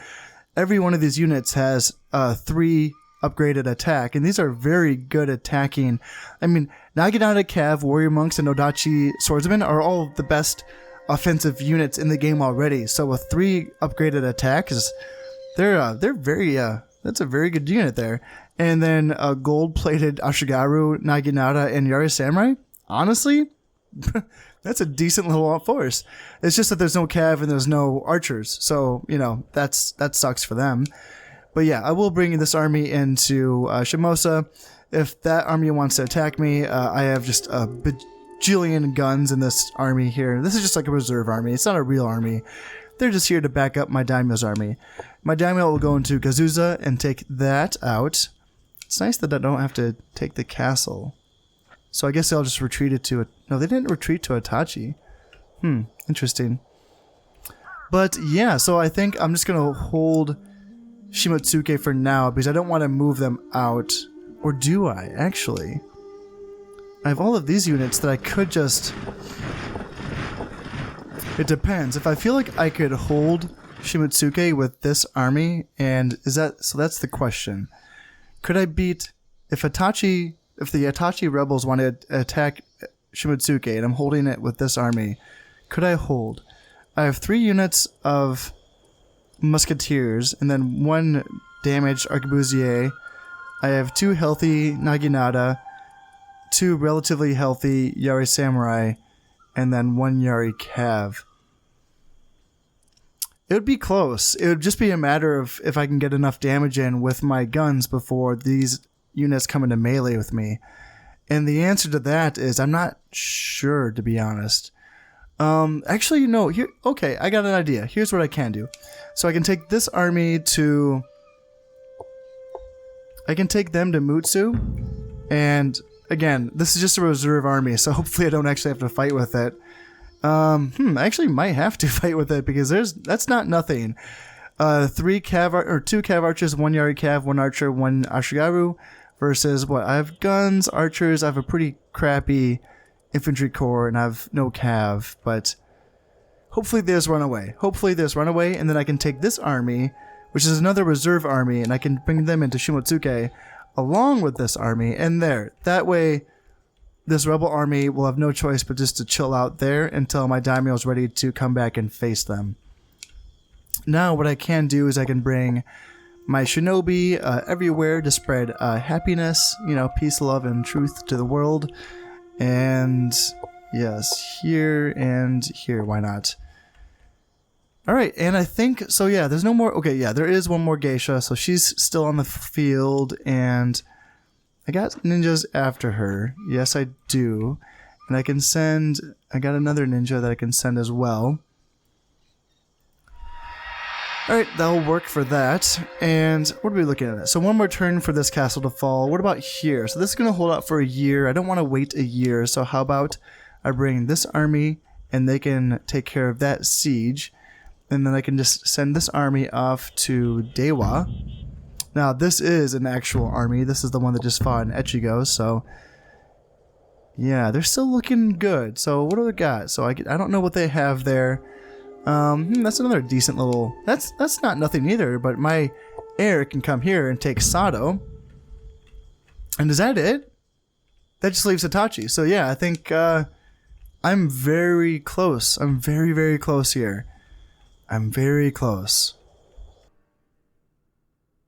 Speaker 1: every one of these units has 3 upgraded attack, and these are very good attacking. I mean, Naginata Cav, Warrior Monks, and Odachi Swordsmen are all the best offensive units in the game already. So with 3 upgraded attacks, they're very that's a very good unit there. And then a gold-plated Ashigaru, Naginata, and Yari Samurai. Honestly, that's a decent little force. It's just that there's no Cav and there's no archers, so you know that sucks for them. But yeah, I will bring this army into Shimosa. If that army wants to attack me, I have just a bajillion guns in this army here. This is just like a reserve army. It's not a real army. They're just here to back up my daimyo's army. My daimyo will go into Kazuza and take that out. It's nice that I don't have to take the castle. So I guess I'll just retreat it to... No, they didn't retreat to Itachi. Interesting. But yeah, so I think I'm just going to hold Shimotsuke for now because I don't want to move them out. Or do I, actually? I have all of these units that I could just... It depends. If I feel like I could hold Shimotsuke with this army, and is that... So that's the question. Could I beat... If the Itachi rebels want to attack Shimotsuke and I'm holding it with this army, could I hold? I have 3 units of musketeers and then 1 damaged arquebusier. I have 2 healthy Naginata, 2 relatively healthy Yari Samurai, and then 1 Yari Cav. It would be close. It would just be a matter of if I can get enough damage in with my guns before these units come into melee with me. And the answer to that is I'm not sure, to be honest. Actually, no. Here, okay, I got an idea. Here's what I can do. So I can take this army to... I can take them to Mutsu. And again, this is just a reserve army, so hopefully I don't actually have to fight with it. I actually might have to fight with it because that's not nothing. 2 Cav archers, 1 Yari Cav, 1 archer, 1 Ashigaru, versus what? I have guns, archers, I have a pretty crappy infantry corps, and I have no Cav, but hopefully there's runaway. And then I can take this army, which is another reserve army, and I can bring them into Shimotsuke along with this army, and there. That way, this rebel army will have no choice but just to chill out there until my daimyo is ready to come back and face them. Now, what I can do is I can bring my shinobi everywhere to spread happiness, peace, love, and truth to the world. And yes, here and here, why not? Alright, and I think, so yeah, there's no more, okay, yeah, there is one more geisha, so she's still on the field, and I got ninjas after her. Yes, I do. And I got another ninja that I can send as well. Alright, that'll work for that. And what are we looking at? So one more turn for this castle to fall. What about here? So this is going to hold out for a year. I don't want to wait a year. So how about I bring this army and they can take care of that siege. And then I can just send this army off to Dewa. Now this is an actual army. This is the one that just fought in Echigo. So yeah, they're still looking good. So what do we got? So I don't know what they have there. That's another decent little... That's not nothing either, but my heir can come here and take Sato. And is that it? That just leaves Hitachi. So yeah, I think I'm very close. I'm very, very close here. I'm very close.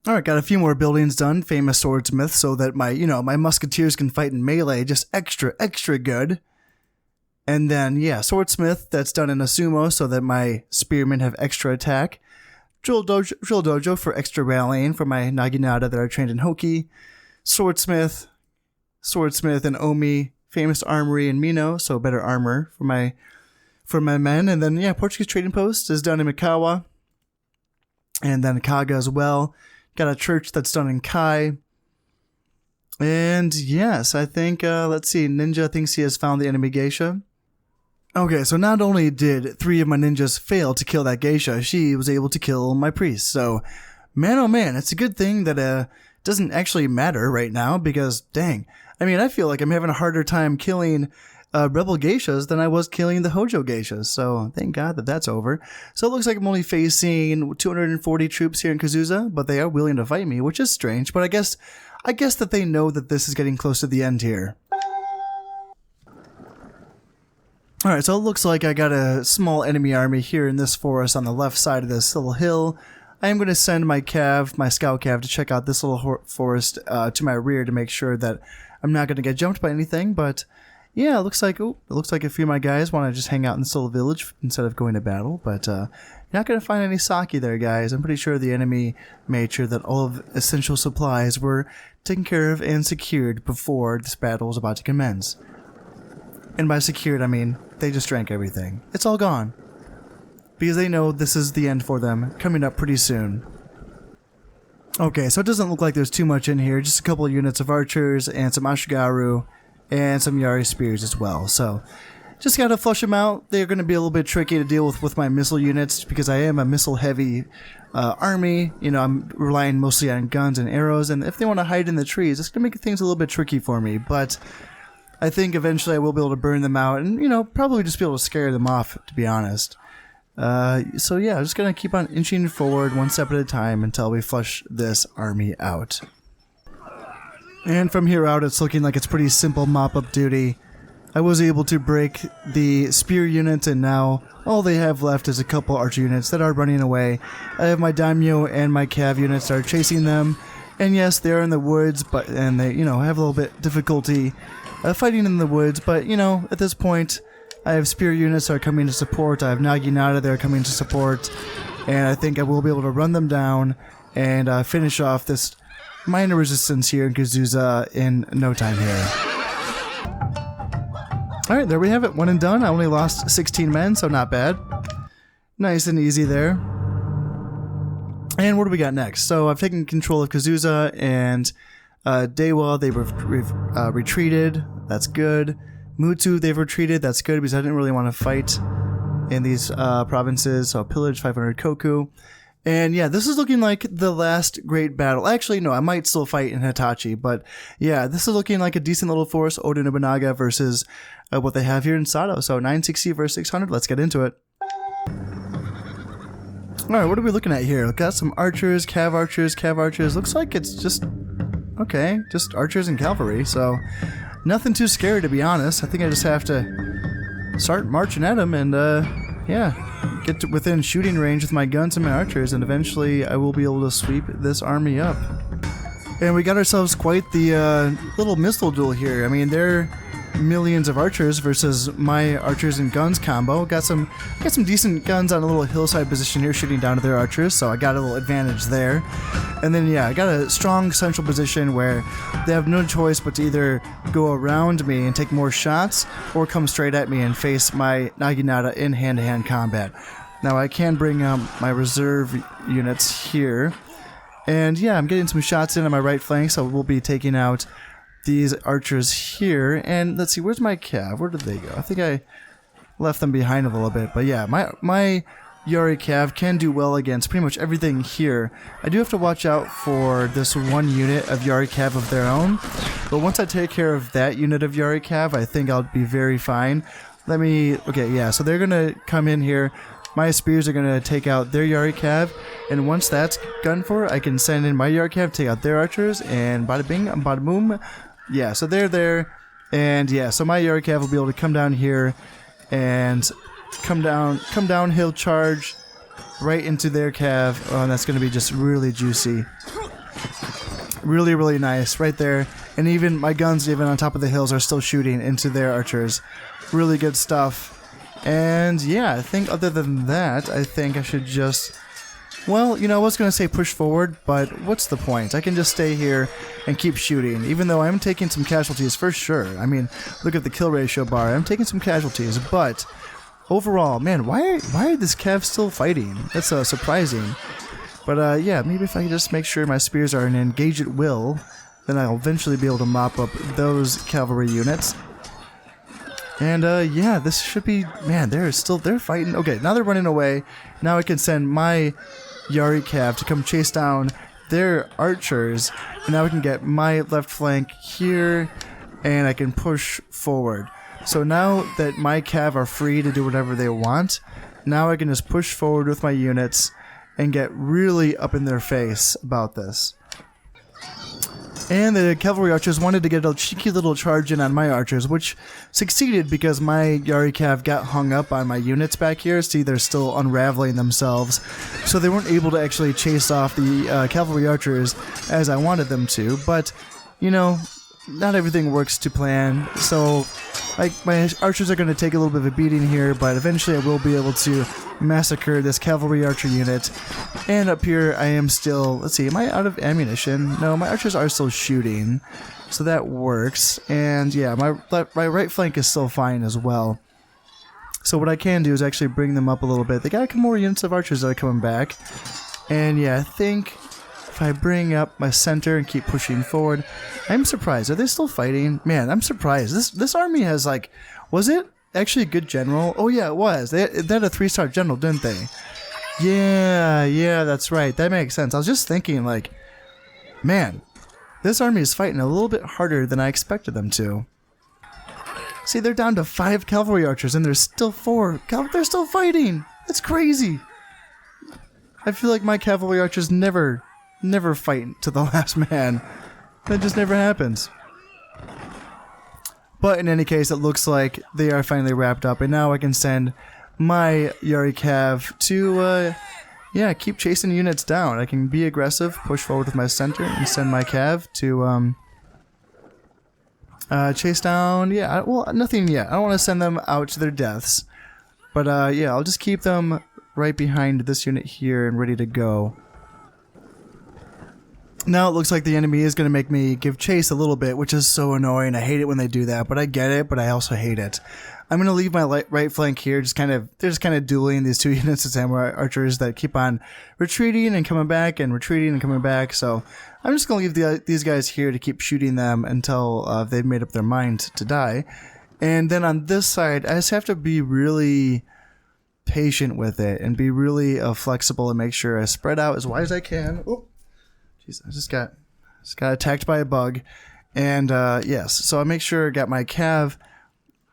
Speaker 1: Alright, got a few more buildings done, famous swordsmith, so that my musketeers can fight in melee just extra, extra good. And then, yeah, swordsmith, that's done in a sumo so that my spearmen have extra attack. Drill dojo for extra rallying for my Naginata that are trained in Hoki. Swordsmith and Omi, famous armory in Mino, so better armor for my men. And then, yeah, Portuguese trading post is done in Mikawa. And then Kaga as well. Got a church that's done in Kai. And yes, I think, let's see, Ninja thinks he has found the enemy geisha. Okay, so not only did 3 of my ninjas fail to kill that geisha, she was able to kill my priest. So, man oh man, it's a good thing that doesn't actually matter right now because, dang, I mean, I feel like I'm having a harder time killing rebel geishas than I was killing the Hojo geishas. So, thank God that that's over. So, it looks like I'm only facing 240 troops here in Kazusa, but they are willing to fight me, which is strange. But I guess that they know that this is getting close to the end here. Alright, so it looks like I got a small enemy army here in this forest on the left side of this little hill. I am going to send my scout cav, to check out this little forest to my rear to make sure that I'm not going to get jumped by anything. But yeah, it looks like a few of my guys want to just hang out in this little village instead of going to battle. But you're not going to find any sake there, guys. I'm pretty sure the enemy made sure that all of essential supplies were taken care of and secured before this battle was about to commence. And by secured, I mean they just drank everything. It's all gone. Because they know this is the end for them, coming up pretty soon. Okay, so it doesn't look like there's too much in here. Just a couple of units of archers and some Ashigaru and some Yari spears as well. So just gotta flush them out. They're going to be a little bit tricky to deal with my missile units because I am a missile-heavy army. You know, I'm relying mostly on guns and arrows, and if they want to hide in the trees, it's going to make things a little bit tricky for me. But I think eventually I will be able to burn them out and, you know, probably just be able to scare them off, to be honest. So yeah, I'm just going to keep on inching forward one step at a time until we flush this army out. And from here out, it's looking like it's pretty simple mop-up duty. I was able to break the spear units, and now all they have left is a couple archer units that are running away. I have my daimyo and my cav units that are chasing them. And yes, they're in the woods, and they, you know, have a little bit difficulty fighting in the woods, but, you know, at this point, I have spear units that are coming to support, I have Naginata that are coming to support, and I think I will be able to run them down and finish off this minor resistance here in Kazusa in no time here. Alright, there we have it, one and done. I only lost 16 men, so not bad. Nice and easy there. And what do we got next? So I've taken control of Kazusa, and Dewa, they've retreated. That's good. Mutsu, they've retreated. That's good because I didn't really want to fight in these provinces. So pillage 500 koku. And yeah, this is looking like the last great battle. Actually, no, I might still fight in Hitachi. But yeah, this is looking like a decent little force. Oda Nobunaga versus what they have here in Sato. So 960 versus 600. Let's get into it. Alright, what are we looking at here? We've got some archers, cav archers. Looks like it's just... okay, just archers and cavalry, so nothing too scary, to be honest. I think I just have to start marching at them and, yeah, get to within shooting range with my guns and my archers, and eventually I will be able to sweep this army up. And we got ourselves quite the little missile duel here. I mean, they're millions of archers versus my archers and guns combo. Got some decent guns on a little hillside position here shooting down to their archers, so I got a little advantage there. And then yeah, I got a strong central position where they have no choice but to either go around me and take more shots or come straight at me and face my Naginata in hand-to-hand combat. Now I can bring my reserve units here, and yeah, I'm getting some shots in on my right flank, so we'll be taking out these archers here. And let's see, where's my cav? Where did they go? I think I left them behind a little bit, but yeah, my Yari cav can do well against pretty much everything here. I do have to watch out for this one unit of Yari cav of their own, but once I take care of that unit of Yari cav, I think I'll be very fine. Okay, yeah, so they're gonna come in here. My spears are gonna take out their Yari cav, and once that's done for, I can send in my Yari cav, take out their archers, and bada bing, bada boom. Yeah, so they're there, and yeah, so my Yari cav will be able to come down here and come downhill charge right into their cav. Oh, and that's going to be just really juicy. Really, really nice right there. And even my guns, even on top of the hills, are still shooting into their archers. Really good stuff. And yeah, I think other than that, I think I should just... well, you know, I was going to say push forward, but what's the point? I can just stay here and keep shooting, even though I'm taking some casualties for sure. I mean, look at the kill ratio bar. I'm taking some casualties, but overall, man, why are this cav still fighting? That's surprising. But yeah, maybe if I can just make sure my spears are an engage at will, then I'll eventually be able to mop up those cavalry units. And yeah, this should be, man, they're fighting. Okay, now they're running away. Now I can send my Yari Cav to come chase down their archers, and now we can get my left flank here, and I can push forward. So now that my Cav are free to do whatever they want, now I can just push forward with my units and get really up in their face about this. And the cavalry archers wanted to get a cheeky little charge in on my archers, which succeeded because my Yari Cav got hung up on my units back here. See, they're still unraveling themselves. So they weren't able to actually chase off the cavalry archers as I wanted them to. But, you know, not everything works to plan. So, like, my archers are going to take a little bit of a beating here, but eventually I will be able to massacre this cavalry archer unit. And up here I am still, let's see, am I out of ammunition? No, my archers are still shooting, so that works. And yeah, my right flank is still fine as well. So what I can do is actually bring them up a little bit. They got a couple more units of archers that are coming back. And yeah, I think if I bring up my center and keep pushing forward, I'm surprised. Are they still fighting? Man, I'm surprised. This army has, like, was it actually a good general? Oh yeah, it was. They had a 3-star general, didn't they? Yeah, that's right. That makes sense. I was just thinking, like, man, this army is fighting a little bit harder than I expected them to. See, they're down to 5 cavalry archers, and there's still 4. They're still fighting. That's crazy. I feel like my cavalry archers never fight to the last man. That just never happens. But in any case, it looks like they are finally wrapped up, and now I can send my Yari Cav to, yeah, keep chasing units down. I can be aggressive, push forward with my center, and send my Cav to, chase down, yeah, well, nothing yet. I don't want to send them out to their deaths. But, yeah, I'll just keep them right behind this unit here and ready to go. Now it looks like the enemy is going to make me give chase a little bit, which is so annoying. I hate it when they do that, but I get it, but I also hate it. I'm going to leave my right flank here, they're just kind of dueling these 2 units of samurai archers that keep on retreating and coming back and retreating and coming back. So I'm just going to leave these guys here to keep shooting them until they've made up their mind to die. And then on this side, I just have to be really patient with it and be really flexible and make sure I spread out as wide as I can. Oop. Jeez, I just got attacked by a bug. And yes, so I make sure I got my Cav,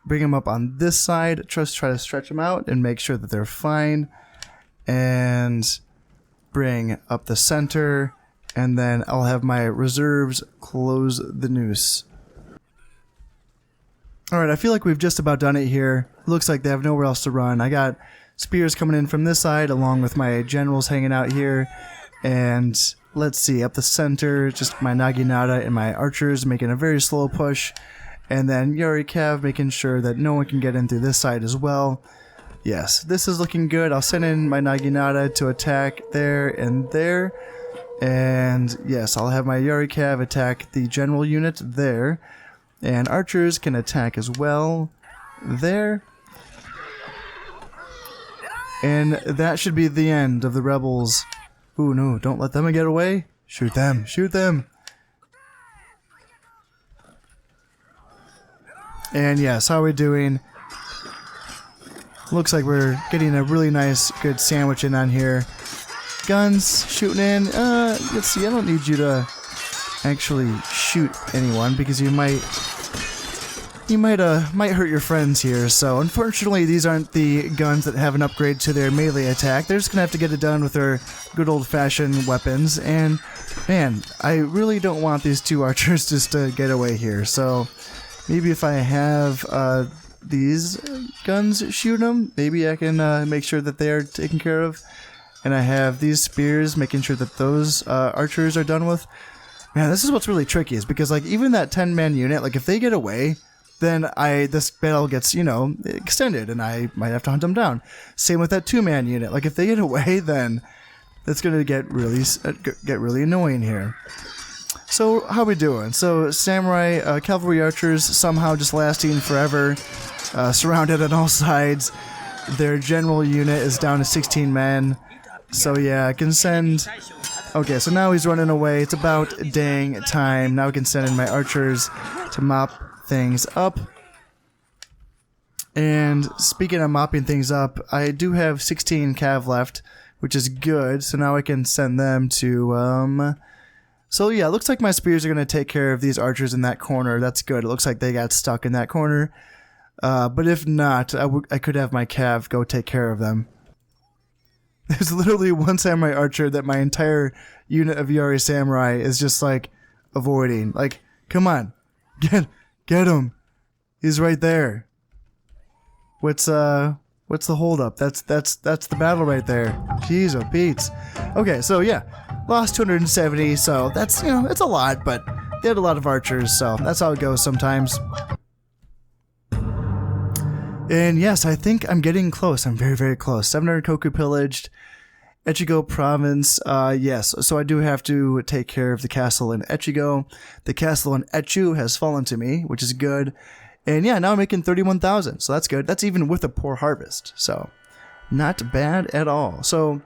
Speaker 1: bring them up on this side, just try to stretch them out and make sure that they're fine. And bring up the center, and then I'll have my reserves close the noose. Alright, I feel like we've just about done it here. Looks like they have nowhere else to run. I got spears coming in from this side along with my generals hanging out here. And let's see, up the center, just my Naginata and my archers making a very slow push. And then Yari Cav making sure that no one can get in through this side as well. Yes, this is looking good. I'll send in my Naginata to attack there and there. And yes, I'll have my Yari Cav attack the general unit there. And archers can attack as well there. And that should be the end of the rebels. Ooh, no, don't let them get away. Shoot them, shoot them. And yes, how are we doing? Looks like we're getting a really nice, good sandwich in on here. Guns, shooting in. Let's see, I don't need you to actually shoot anyone because you might hurt your friends here. So unfortunately, these aren't the guns that have an upgrade to their melee attack. They're just gonna have to get it done with their good old-fashioned weapons. And man, I really don't want these 2 archers just to get away here. So maybe if I have these guns shoot them, maybe I can make sure that they are taken care of. And I have these spears making sure that those archers are done with. Man, this is what's really tricky, is because like even that 10-man unit, like if they get away, then this battle gets, you know, extended, and I might have to hunt them down. Same with that 2-man unit. Like if they get away, then that's gonna get really annoying here. So how we doing? So samurai cavalry archers somehow just lasting forever, surrounded on all sides. Their general unit is down to 16 men. So yeah, I can send... Okay, so now he's running away. It's about dang time. Now I can send in my archers to mop things up. And speaking of mopping things up, I do have 16 cav left, which is good. So now I can send them to... So yeah, it looks like my spears are going to take care of these archers in that corner. That's good. It looks like they got stuck in that corner. But if not, I could have my cav go take care of them. There's literally one samurai archer that my entire unit of Yari samurai is just like avoiding. Like, come on, get him. He's right there. What's the holdup? That's the battle right there. Jeez, oh Pete's. Okay, so yeah, lost 270. So that's, you know, it's a lot, but they had a lot of archers, so that's how it goes sometimes. And yes, I think I'm getting close. I'm very, very close. 700 Koku pillaged. Echigo province. Yes, so I do have to take care of the castle in Echigo. The castle in Echu has fallen to me, which is good. And yeah, now I'm making 31,000, so that's good. That's even with a poor harvest, so not bad at all. So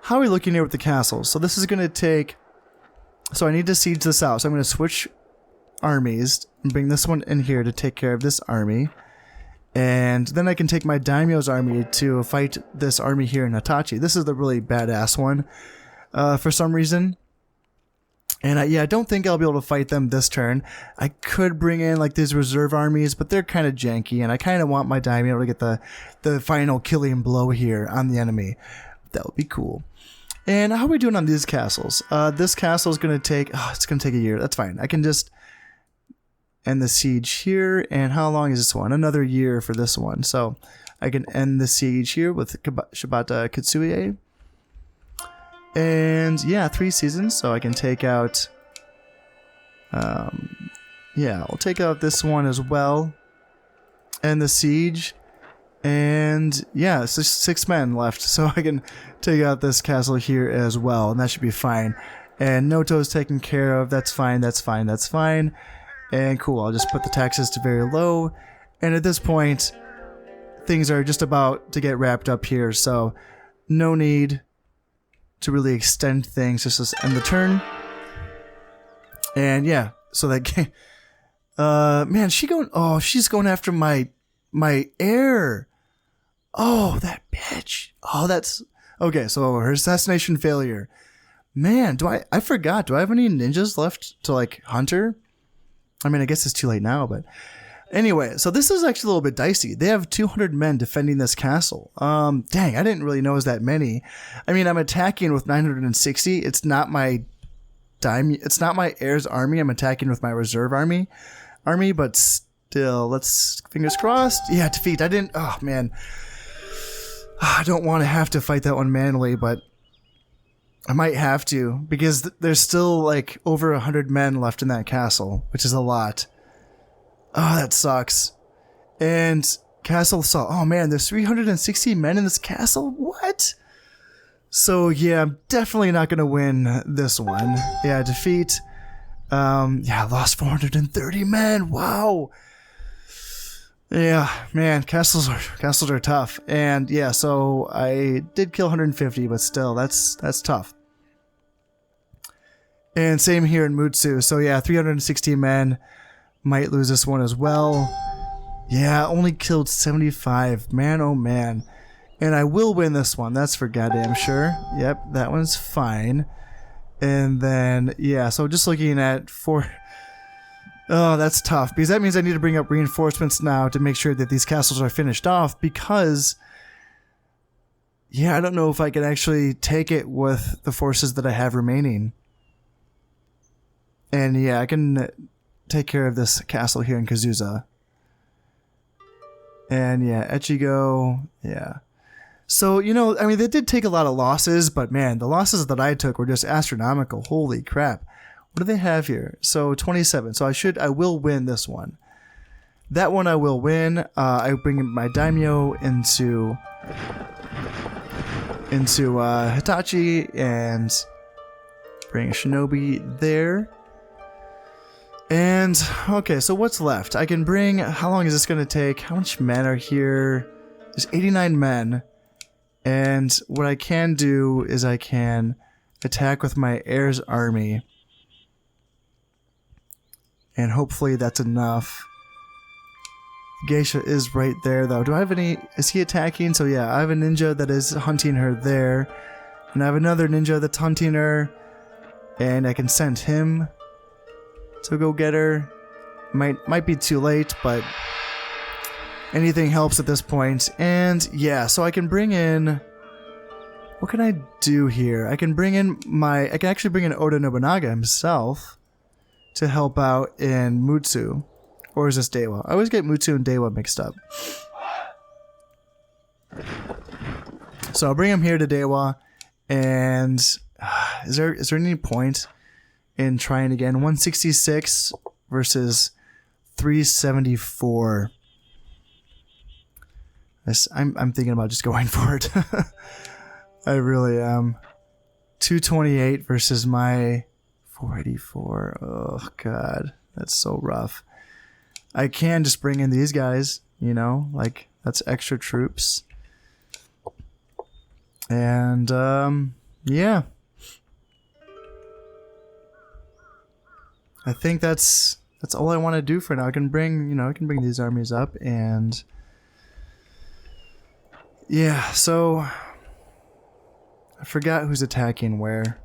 Speaker 1: how are we looking here with the castles? So this is going to take... So I need to siege this out. So I'm going to switch armies and bring this one in here to take care of this army. And then I can take my daimyo's army to fight this army here in Hitachi. This is the really badass one for some reason. And yeah, I don't think I'll be able to fight them this turn. I could bring in like these reserve armies, but they're kind of janky. And I kind of want my daimyo to get the final killing blow here on the enemy. That would be cool. And how are we doing on these castles? This castle is going to take... Oh, it's going to take a year. That's fine. I can just... end the siege here. And how long is this one? Another year for this one. So I can end the siege here with Shibata Kitsuie. And yeah, 3 seasons. So I can take out... yeah, I'll take out this one as well. End the siege. And yeah, it's just 6 men left. So I can take out this castle here as well. And that should be fine. And Noto's taken care of. That's fine, that's fine, that's fine. And cool, I'll just put the taxes to very low. And at this point, things are just about to get wrapped up here. So no need to really extend things. Just end the turn. And yeah, so that game... man, she's going after my heir. Oh, that bitch. Oh, that's... Okay, so her assassination failure. Man, I forgot. Do I have any ninjas left to like hunt her? I mean, I guess it's too late now, but anyway, so this is actually a little bit dicey. They have 200 men defending this castle. Dang, I didn't really know it was that many. I mean, I'm attacking with 960. It's not my heir's army. I'm attacking with my reserve army, but still, let's fingers crossed. Yeah, defeat. Oh man. I don't want to have to fight that one manually, but I might have to, because there's still like over 100 men left in that castle, which is a lot. Oh, that sucks. And castle saw, oh man, there's 360 men in this castle? What? So yeah, I'm definitely not going to win this one. Yeah, defeat. Yeah, lost 430 men. Wow. Yeah, man, castles are tough. And yeah, so I did kill 150, but still, that's tough. And same here in Mutsu. So yeah, 360 men. Might lose this one as well. Yeah, only killed 75. Man, oh man. And I will win this one. That's for goddamn sure. Yep, that one's fine. And then, yeah, so just looking at 4... Oh, that's tough, because that means I need to bring up reinforcements now to make sure that these castles are finished off, because, yeah, I don't know if I can actually take it with the forces that I have remaining. And yeah, I can take care of this castle here in Kazusa. And yeah, Echigo, yeah. So, you know, I mean, they did take a lot of losses, but man, the losses that I took were just astronomical. Holy crap. What do they have here? So 27. So I will win this one. That one I will win. I bring my daimyo into Hitachi and bring a shinobi there. And okay, so what's left? I can bring. How long is this going to take? How much men are here? There's 89 men. And what I can do is I can attack with my heir's army. And hopefully that's enough. Geisha is right there though. Do I have any... Is he attacking? So yeah, I have a ninja that is hunting her there. And I have another ninja that's hunting her. And I can send him to go get her. Might be too late, but anything helps at this point. And yeah, so I can bring in... What can I do here? I can bring in I can actually bring in Oda Nobunaga himself to help out in Mutsu. Or is this Dewa? I always get Mutsu and Dewa mixed up. So I'll bring him here to Dewa. And is there any point in trying again? 166 versus 374. I'm thinking about just going for it. I really am. 228 versus my 484. Oh god, that's so rough. I can just bring in these guys, you know, like that's extra troops. And yeah. I think that's all I want to do for now. I can bring these armies up and yeah, so I forgot who's attacking where.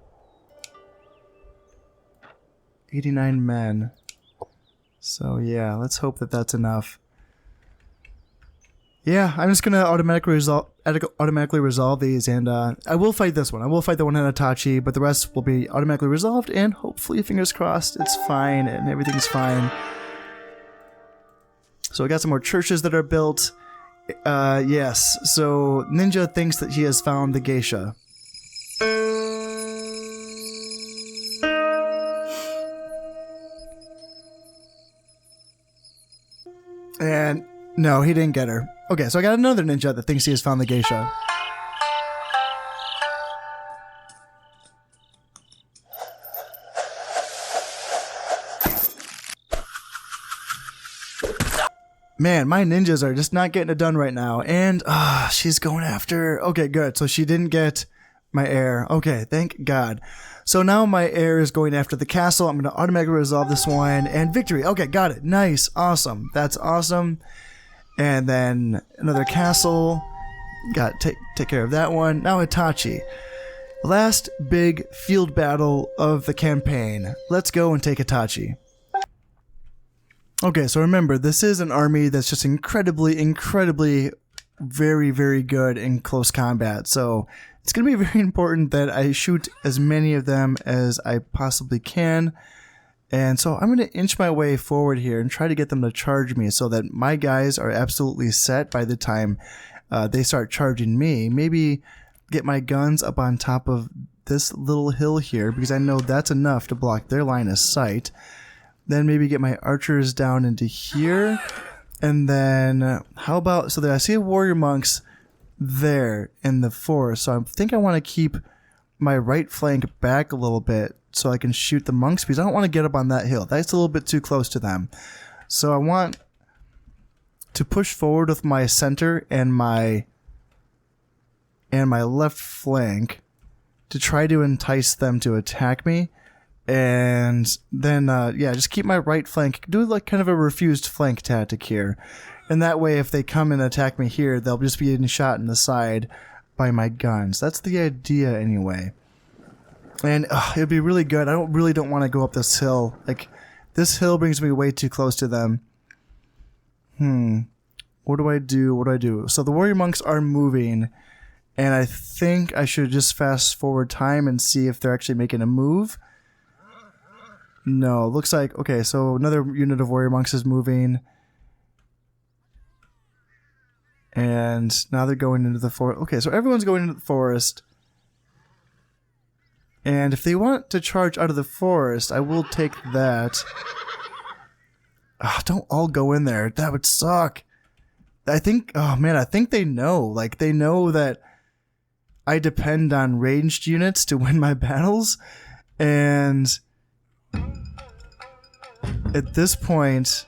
Speaker 1: 89 men. So yeah, let's hope that that's enough. Yeah, I'm just gonna automatically resolve these, and I will fight this one. I will fight the one in Itachi, but the rest will be automatically resolved, and hopefully, fingers crossed, it's fine and everything's fine. So I got some more churches that are built. Yes. So Ninja thinks that he has found the geisha. And no, he didn't get her. Okay, so I got another ninja that thinks he has found the geisha. Man, my ninjas are just not getting it done right now. And she's going after... Okay, good. So she didn't get my heir. Okay, thank God. So now my heir is going after the castle. I'm going to automatically resolve this one. And victory. Okay, got it. Nice. Awesome. That's awesome. And then another castle. Got to take care of that one. Now Itachi. Last big field battle of the campaign. Let's go and take Itachi. Okay, so remember, this is an army that's just incredibly very, very good in close combat. So it's going to be very important that I shoot as many of them as I possibly can. And so I'm going to inch my way forward here and try to get them to charge me so that my guys are absolutely set by the time they start charging me. Maybe get my guns up on top of this little hill here because I know that's enough to block their line of sight. Then maybe get my archers down into here. And then how about, so that I see warrior monks there in the forest. So I think I want to keep my right flank back a little bit so I can shoot the monks because I don't want to get up on that hill. That's a little bit too close to them. So I want to push forward with my center and my left flank to try to entice them to attack me. And then, yeah, just keep my right flank. Do like kind of a refused flank tactic here. And that way, if they come and attack me here, they'll just be getting shot in the side by my guns. That's the idea anyway. And it'd be really good. I really don't want to go up this hill. Like, this hill brings me way too close to them. What do I do? So the warrior monks are moving. And I think I should just fast forward time and see if they're actually making a move. No, looks like... Okay, so another unit of warrior monks is moving. And now they're going into the forest. Okay, so everyone's going into the forest. And if they want to charge out of the forest, I will take that. Don't all go in there. That would suck. I think... Oh, man, I think they know. Like, they know that I depend on ranged units to win my battles. And... at this point,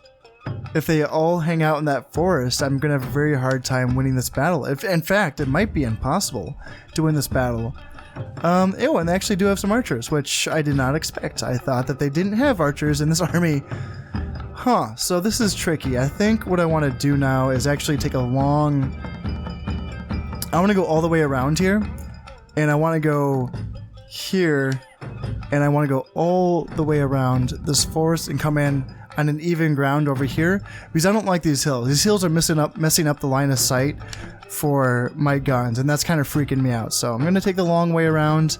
Speaker 1: if they all hang out in that forest, I'm going to have a very hard time winning this battle. If, in fact, it might be impossible to win this battle. Oh, and they actually do have some archers, which I did not expect. I thought that they didn't have archers in this army. Huh, so this is tricky. I think what I want to do now is actually take a long... I want to go all the way around here, and I want to go here, and I want to go all the way around this forest and come in on an even ground over here, because I don't like these hills. These hills are messing up the line of sight for my guns, and that's kind of freaking me out. So I'm going to take the long way around,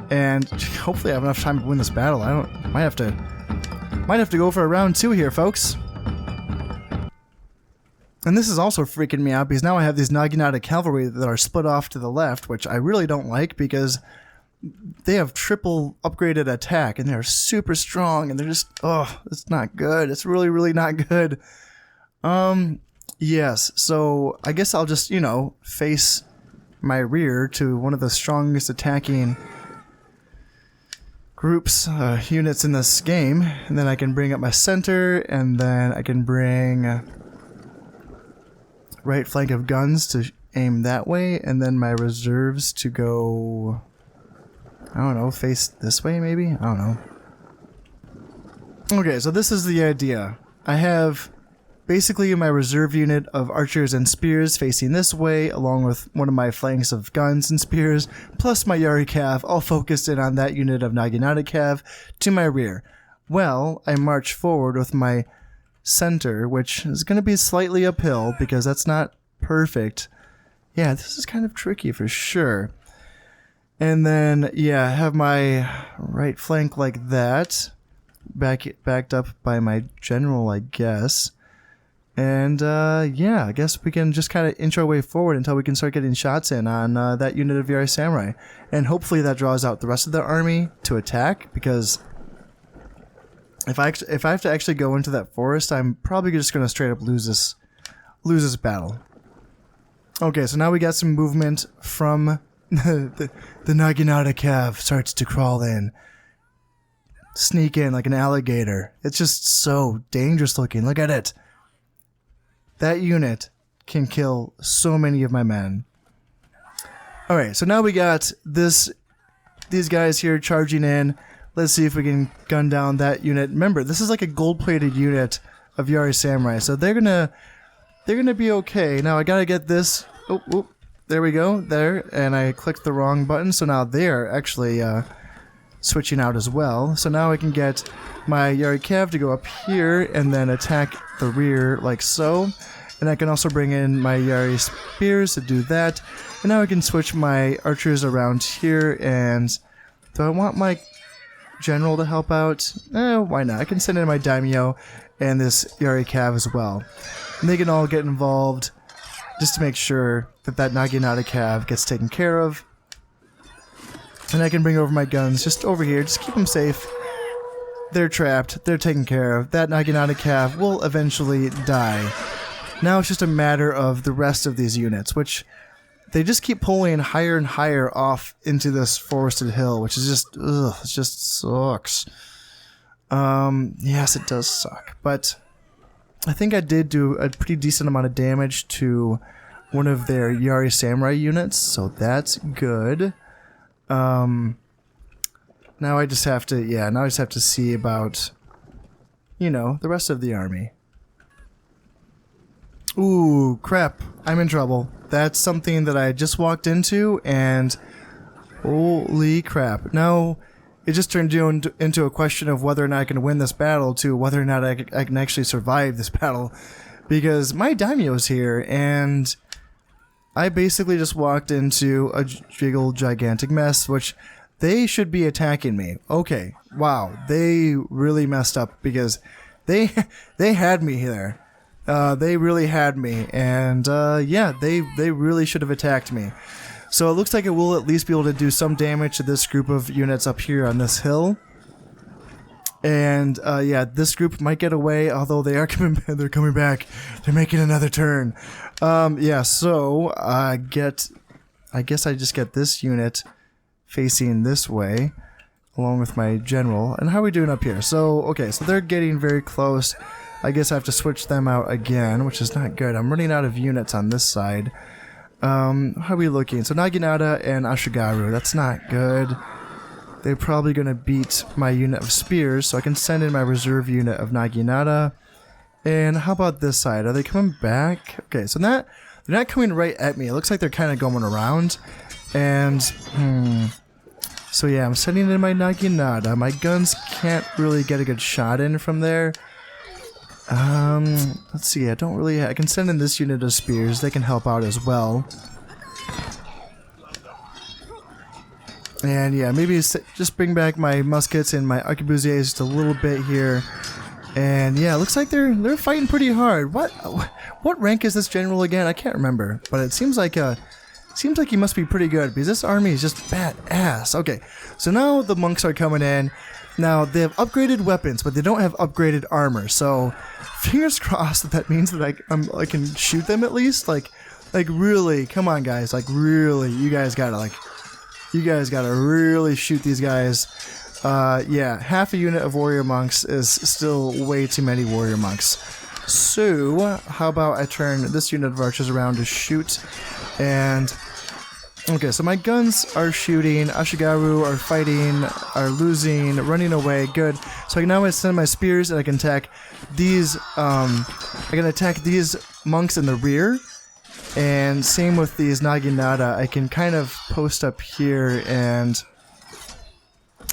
Speaker 1: and hopefully I have enough time to win this battle. Might have to go for a round 2 here, folks. And this is also freaking me out because now I have these Naginata cavalry that are split off to the left, which I really don't like because they have triple upgraded attack and they're super strong and they're just, oh, it's not good. It's really, really not good. Yes, so I guess I'll just, face my rear to one of the strongest attacking groups, units in this game, and then I can bring up my center, and then I can bring right flank of guns to aim that way, and then my reserves to go, I don't know, face this way maybe? I don't know. Okay, so this is the idea. I have basically my reserve unit of archers and spears facing this way, along with one of my flanks of guns and spears, plus my Yari Cav, all focused in on that unit of Naginata Cav to my rear. Well, I march forward with my center, which is going to be slightly uphill because that's not perfect. Yeah, this is kind of tricky for sure. And then, yeah, I have my right flank like that, backed up by my general, I guess. And, yeah, I guess we can just kind of inch our way forward until we can start getting shots in on that unit of Yari Samurai. And hopefully that draws out the rest of the army to attack, because if I have to actually go into that forest, I'm probably just going to straight up lose this battle. Okay, so now we got some movement from the Naginata Cav starts to crawl in. Sneak in like an alligator. It's just so dangerous looking. Look at it. That unit can kill so many of my men. Alright, so now we got these guys here charging in. Let's see if we can gun down that unit. Remember, this is like a gold-plated unit of Yari Samurai, so they're gonna be okay. Now I gotta get this. Oh, there we go. There, and I clicked the wrong button, so now they're actually switching out as well. So now I can get my Yari Cav to go up here and then attack the rear like so. And I can also bring in my Yari Spears to do that. And now I can switch my archers around here. And do I want my general to help out? Why not? I can send in my daimyo and this Yari Cav as well. And they can all get involved just to make sure that Naginata Cav gets taken care of. And I can bring over my guns just over here. Just keep them safe. They're trapped. They're taken care of. That Naginata Cav will eventually die. Now it's just a matter of the rest of these units, which they just keep pulling higher and higher off into this forested hill, which is just, ugh, it just sucks. Yes, it does suck. But I think I did do a pretty decent amount of damage to one of their Yari Samurai units, so that's good. Now I just have to, see about, the rest of the army. Ooh, crap. I'm in trouble. That's something that I just walked into, and holy crap. Now, it just turned into a question of whether or not I can win this battle to whether or not I can actually survive this battle. Because my daimyo's here, and I basically just walked into a gigantic mess, which they should be attacking me. Okay, wow, they really messed up because they had me there. They really had me, and yeah, they really should have attacked me. So it looks like it will at least be able to do some damage to this group of units up here on this hill. And yeah, this group might get away, although they're coming back. They're making another turn. Yeah, so I guess I just get this unit facing this way, along with my general. And how are we doing up here? So, okay, so they're getting very close. I guess I have to switch them out again, which is not good. I'm running out of units on this side. How are we looking? So Naginata and Ashigaru, that's not good. They're probably going to beat my unit of spears, so I can send in my reserve unit of Naginata. And how about this side? Are they coming back? Okay, so they're not coming right at me. It looks like they're kind of going around. And, so yeah, I'm sending in my Naginata. My guns can't really get a good shot in from there. Let's see, I can send in this unit of spears. They can help out as well. And yeah, maybe just bring back my muskets and my arquebusiers just a little bit here. And yeah, it looks like they're fighting pretty hard. What rank is this general again? I can't remember, but it seems like he must be pretty good because this army is just badass. Okay, so now the monks are coming in. Now they have upgraded weapons, but they don't have upgraded armor. So fingers crossed that means that I can shoot them at least. Like really, come on guys, like really, you guys gotta really shoot these guys. Yeah, half a unit of warrior monks is still way too many warrior monks. So, how about I turn this unit of archers around to shoot, and... Okay, so my guns are shooting, Ashigaru are fighting, are losing, running away, good. So now I send my spears and I can attack these, monks in the rear. And same with these Naginata, I can kind of post up here and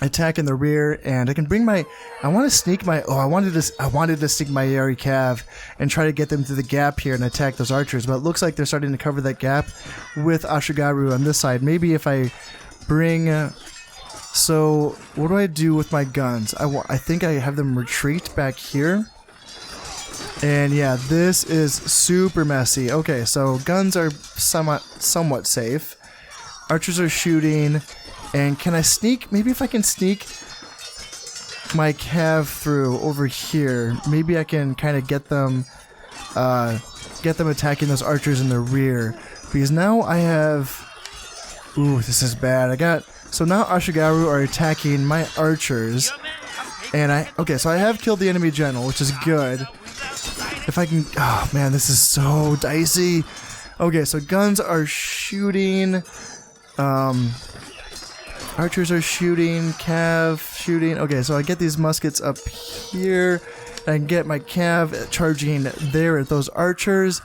Speaker 1: attack in the rear, and I can bring my, I wanted to sneak my Yari Cav and try to get them through the gap here and attack those archers, but it looks like they're starting to cover that gap with Ashigaru on this side. Maybe if I bring, so what do I do with my guns? I think I have them retreat back here. And yeah, this is super messy. Okay, so guns are somewhat safe. Archers are shooting. And can I sneak? Maybe if I can sneak my cav through over here, maybe I can kind of get them attacking those archers in the rear. Because now I have... Ooh, this is bad. So now Ashigaru are attacking my archers. And okay, so I have killed the enemy general, which is good. If I can... Oh, man, this is so dicey. Okay, so guns are shooting. Archers are shooting. Cav shooting. Okay, so I get these muskets up here. I can get my cav charging there at those archers.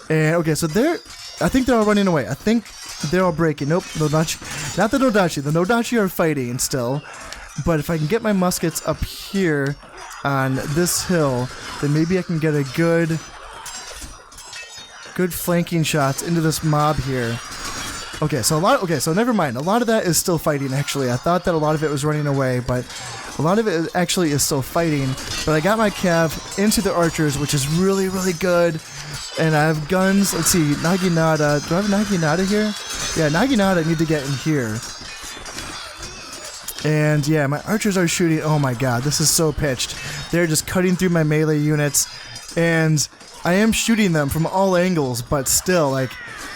Speaker 1: And, okay, so I think they're all running away. I think they're all breaking. Nope, Nodachi. Not the Nodachi. The Nodachi are fighting still. But if I can get my muskets up here on this hill, then maybe I can get a good flanking shots into this mob here. Okay, so never mind. A lot of that is still fighting, actually. I thought that a lot of it was running away, but a lot of it actually is still fighting. But I got my cav into the archers, which is really, really good. And I have guns. Let's see, Naginata. Do I have Naginata here? Yeah, Naginata need to get in here. And yeah, my archers are shooting. Oh my god, this is so pitched. They're just cutting through my melee units. And I am shooting them from all angles, but still, like,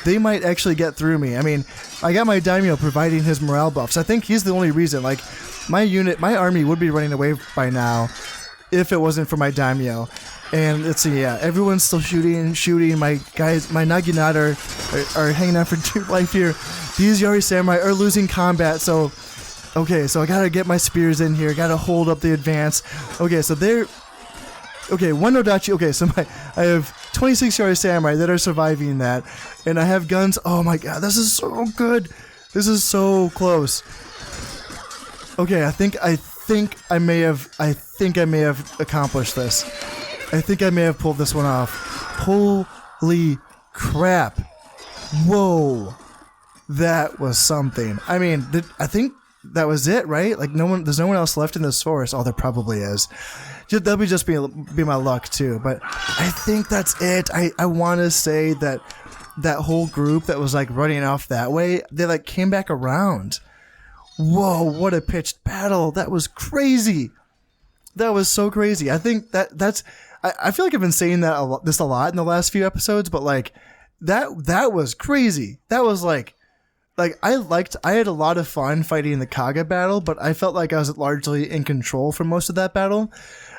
Speaker 1: they might actually get through me. I mean, I got my daimyo providing his morale buffs. I think he's the only reason. Like, my army would be running away by now if it wasn't for my daimyo. And let's see, yeah, everyone's still shooting. My guys, my Naginata are hanging out for dear life here. These Yari Samurai are losing combat, so... Okay, so I gotta get my spears in here. Gotta hold up the advance. Okay, so they're... Okay, one Nodachi. Okay, so I have 26 Yari Samurai that are surviving that. And I have guns. Oh my god, this is so good. This is so close. Okay, I think I may have accomplished this. I think I may have pulled this one off. Holy crap. Whoa. That was something. I mean, I think that was it, right? Like, there's no one else left in this forest. Oh, there probably is. That'll just be my luck too. But I think that's it. I want to say that whole group that was like running off that way, they like came back around. Whoa, what a pitched battle. That was crazy. That was so crazy. I think that's I feel like I've been saying this a lot in the last few episodes, but like that was crazy. That was like I had a lot of fun fighting the Kaga battle, but I felt like I was largely in control for most of that battle.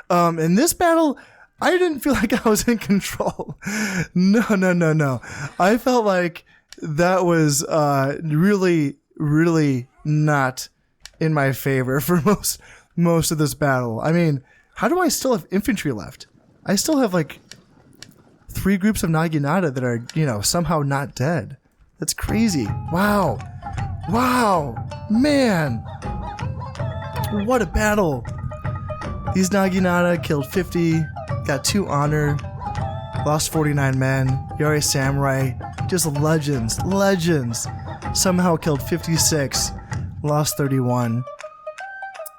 Speaker 1: In this battle, I didn't feel like I was in control. No. I felt like that was really, really not in my favor for most of this battle. I mean, how do I still have infantry left? I still have like 3 groups of Naginata that are, somehow not dead. That's crazy. Wow, man. What a battle. These Naginata killed 50, got 2 honor, lost 49 men. Yari Samurai, just legends. Somehow killed 56, lost 31.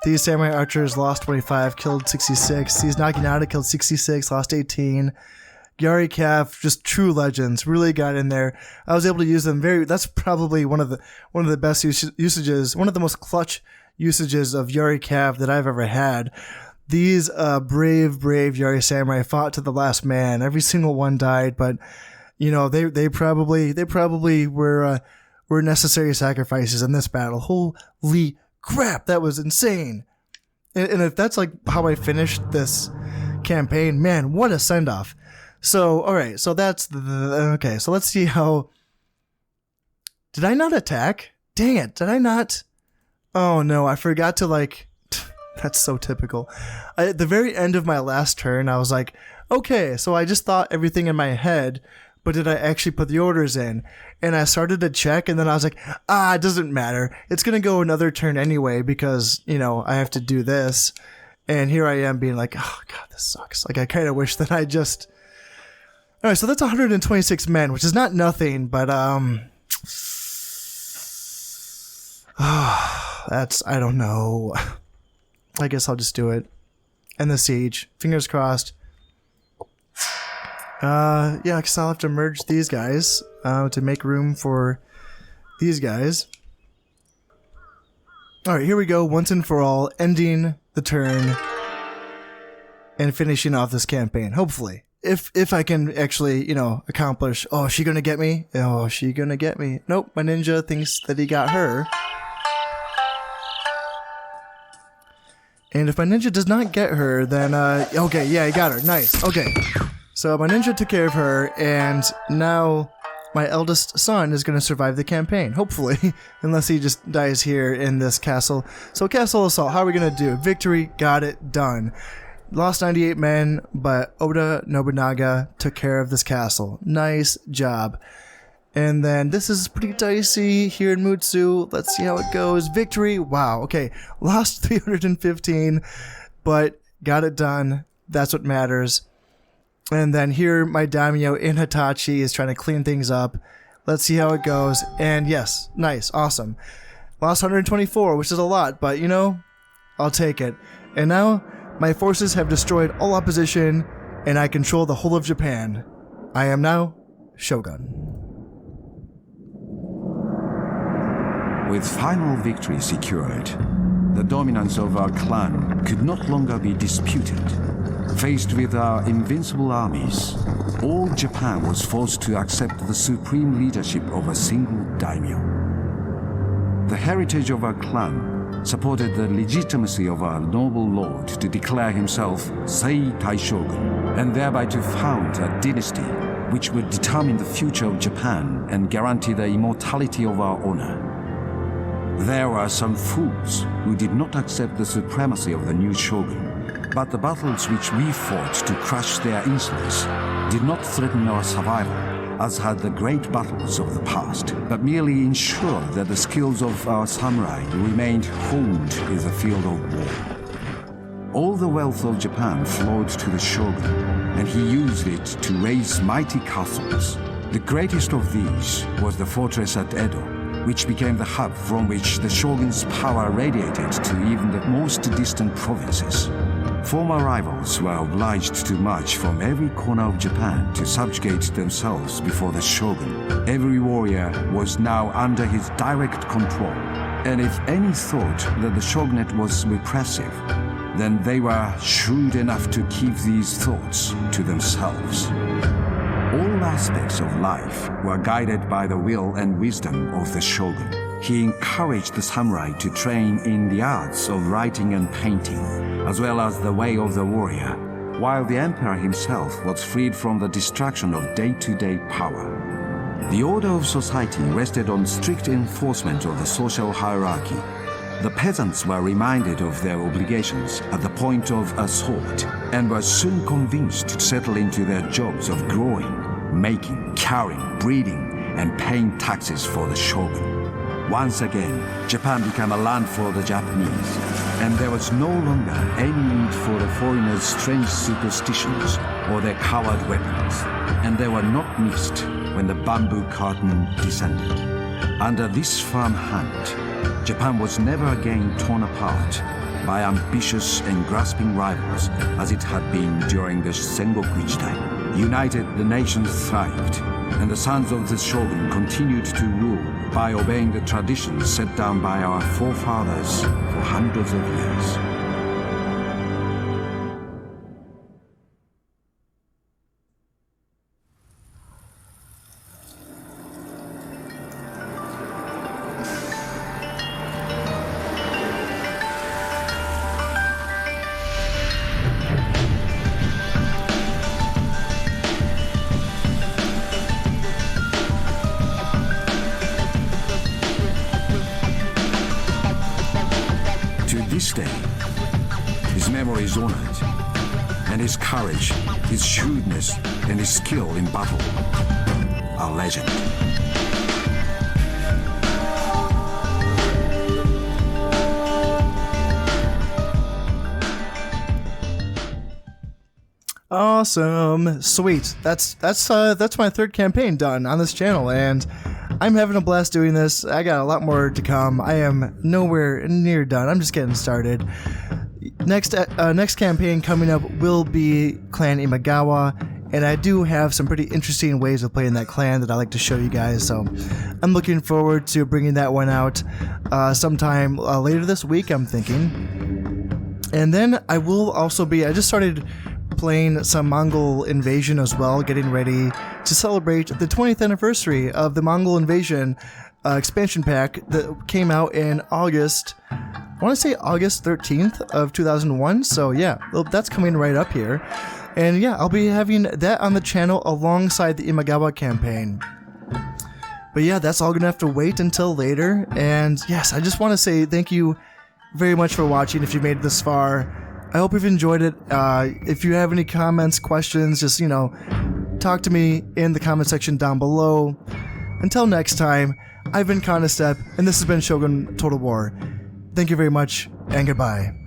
Speaker 1: These Samurai Archers lost 25, killed 66. These Naginata killed 66, lost 18. Yari Cav, just true legends, really got in there. I was able to use them that's probably one of the best usages, one of the most clutch usages of Yari Cav that I've ever had. These brave Yari Samurai fought to the last man. Every single one died, but they probably were necessary sacrifices in this battle. Holy crap, that was insane. And if that's like how I finished this campaign, man, what a send off. So, all right, so that's okay. So let's see how. Did I not attack? Dang it! Did I not? Oh no, I forgot to That's so typical. At the very end of my last turn, I was like, okay, so I just thought everything in my head, but did I actually put the orders in? And I started to check, and then I was like, it doesn't matter. It's gonna go another turn anyway because I have to do this. And here I am being like, oh god, this sucks. Like I kind of wish that I just. All right, so that's 126 men, which is not nothing, but that's, I don't know. I guess I'll just do it. End the siege. Fingers crossed. Yeah, because I'll have to merge these guys to make room for these guys. All right, here we go. Once and for all, ending the turn and finishing off this campaign. Hopefully. If I can actually, accomplish. Oh, is she gonna get me? Oh, is she gonna get me? Nope, my ninja thinks that he got her. And if my ninja does not get her, then, okay, yeah, he got her. Nice. Okay. So my ninja took care of her, and now my eldest son is gonna survive the campaign. Hopefully. Unless he just dies here in this castle. So castle assault, how are we gonna do? Victory, got it, done. Lost 98 men, but Oda Nobunaga took care of this castle. Nice job. And then this is pretty dicey here in Mutsu. Let's see how it goes. Victory. Wow. Okay. Lost 315, but got it done. That's what matters. And then here, my daimyo in Hitachi is trying to clean things up. Let's see how it goes. And yes, nice. Awesome. Lost 124, which is a lot, but I'll take it. And now, my forces have destroyed all opposition, and I control the whole of Japan. I am now Shogun.
Speaker 2: With final victory secured, the dominance of our clan could not longer be disputed. Faced with our invincible armies, all Japan was forced to accept the supreme leadership of a single daimyo. The heritage of our clan supported the legitimacy of our noble lord to declare himself Sei Taishogun, and thereby to found a dynasty which would determine the future of Japan and guarantee the immortality of our honor. There were some fools who did not accept the supremacy of the new shogun, but the battles which we fought to crush their insolence did not threaten our survival, as had the great battles of the past, but merely ensured that the skills of our samurai remained honed in the field of war. All the wealth of Japan flowed to the shogun, and he used it to raise mighty castles. The greatest of these was the fortress at Edo, which became the hub from which the shogun's power radiated to even the most distant provinces. Former rivals were obliged to march from every corner of Japan to subjugate themselves before the shogun. Every warrior was now under his direct control, and if any thought that the shogunate was repressive, then they were shrewd enough to keep these thoughts to themselves. All aspects of life were guided by the will and wisdom of the shogun. He encouraged the samurai to train in the arts of writing and painting, as well as the way of the warrior, while the emperor himself was freed from the distraction of day-to-day power. The order of society rested on strict enforcement of the social hierarchy. The peasants were reminded of their obligations at the point of a sword and were soon convinced to settle into their jobs of growing, making, carrying, breeding, and paying taxes for the shogun. Once again, Japan became a land for the Japanese, and there was no longer any need for the foreigners' strange superstitions or their coward weapons, and they were not missed when the bamboo curtain descended. Under this firm hand, Japan was never again torn apart by ambitious and grasping rivals as it had been during the Sengoku Jidai. United, the nation thrived, and the sons of the shogun continued to rule by obeying the traditions set down by our forefathers for hundreds of years. This day, his memory is honored, and his courage, his shrewdness, and his skill in battle are legend.
Speaker 1: Awesome, sweet. That's my third campaign done on this channel, and I'm having a blast doing this. I got a lot more to come. I am nowhere near done. I'm just getting started. Next campaign coming up will be Clan Imagawa, and I do have some pretty interesting ways of playing that clan that I like to show you guys. So I'm looking forward to bringing that one out sometime later this week, I'm thinking. And then I will also be. I just started playing some Mongol Invasion as well, getting ready to celebrate the 20th anniversary of the Mongol Invasion expansion pack that came out in August. I want to say August 13th of 2001. So yeah, that's coming right up here. And yeah, I'll be having that on the channel alongside the Imagawa campaign. But yeah, that's all gonna have to wait until later. And yes, I just want to say thank you very much for watching if you made it this far. I hope you've enjoyed it. If you have any comments, questions, just, talk to me in the comment section down below. Until next time, I've been Kanastep, and this has been Shogun Total War. Thank you very much, and goodbye.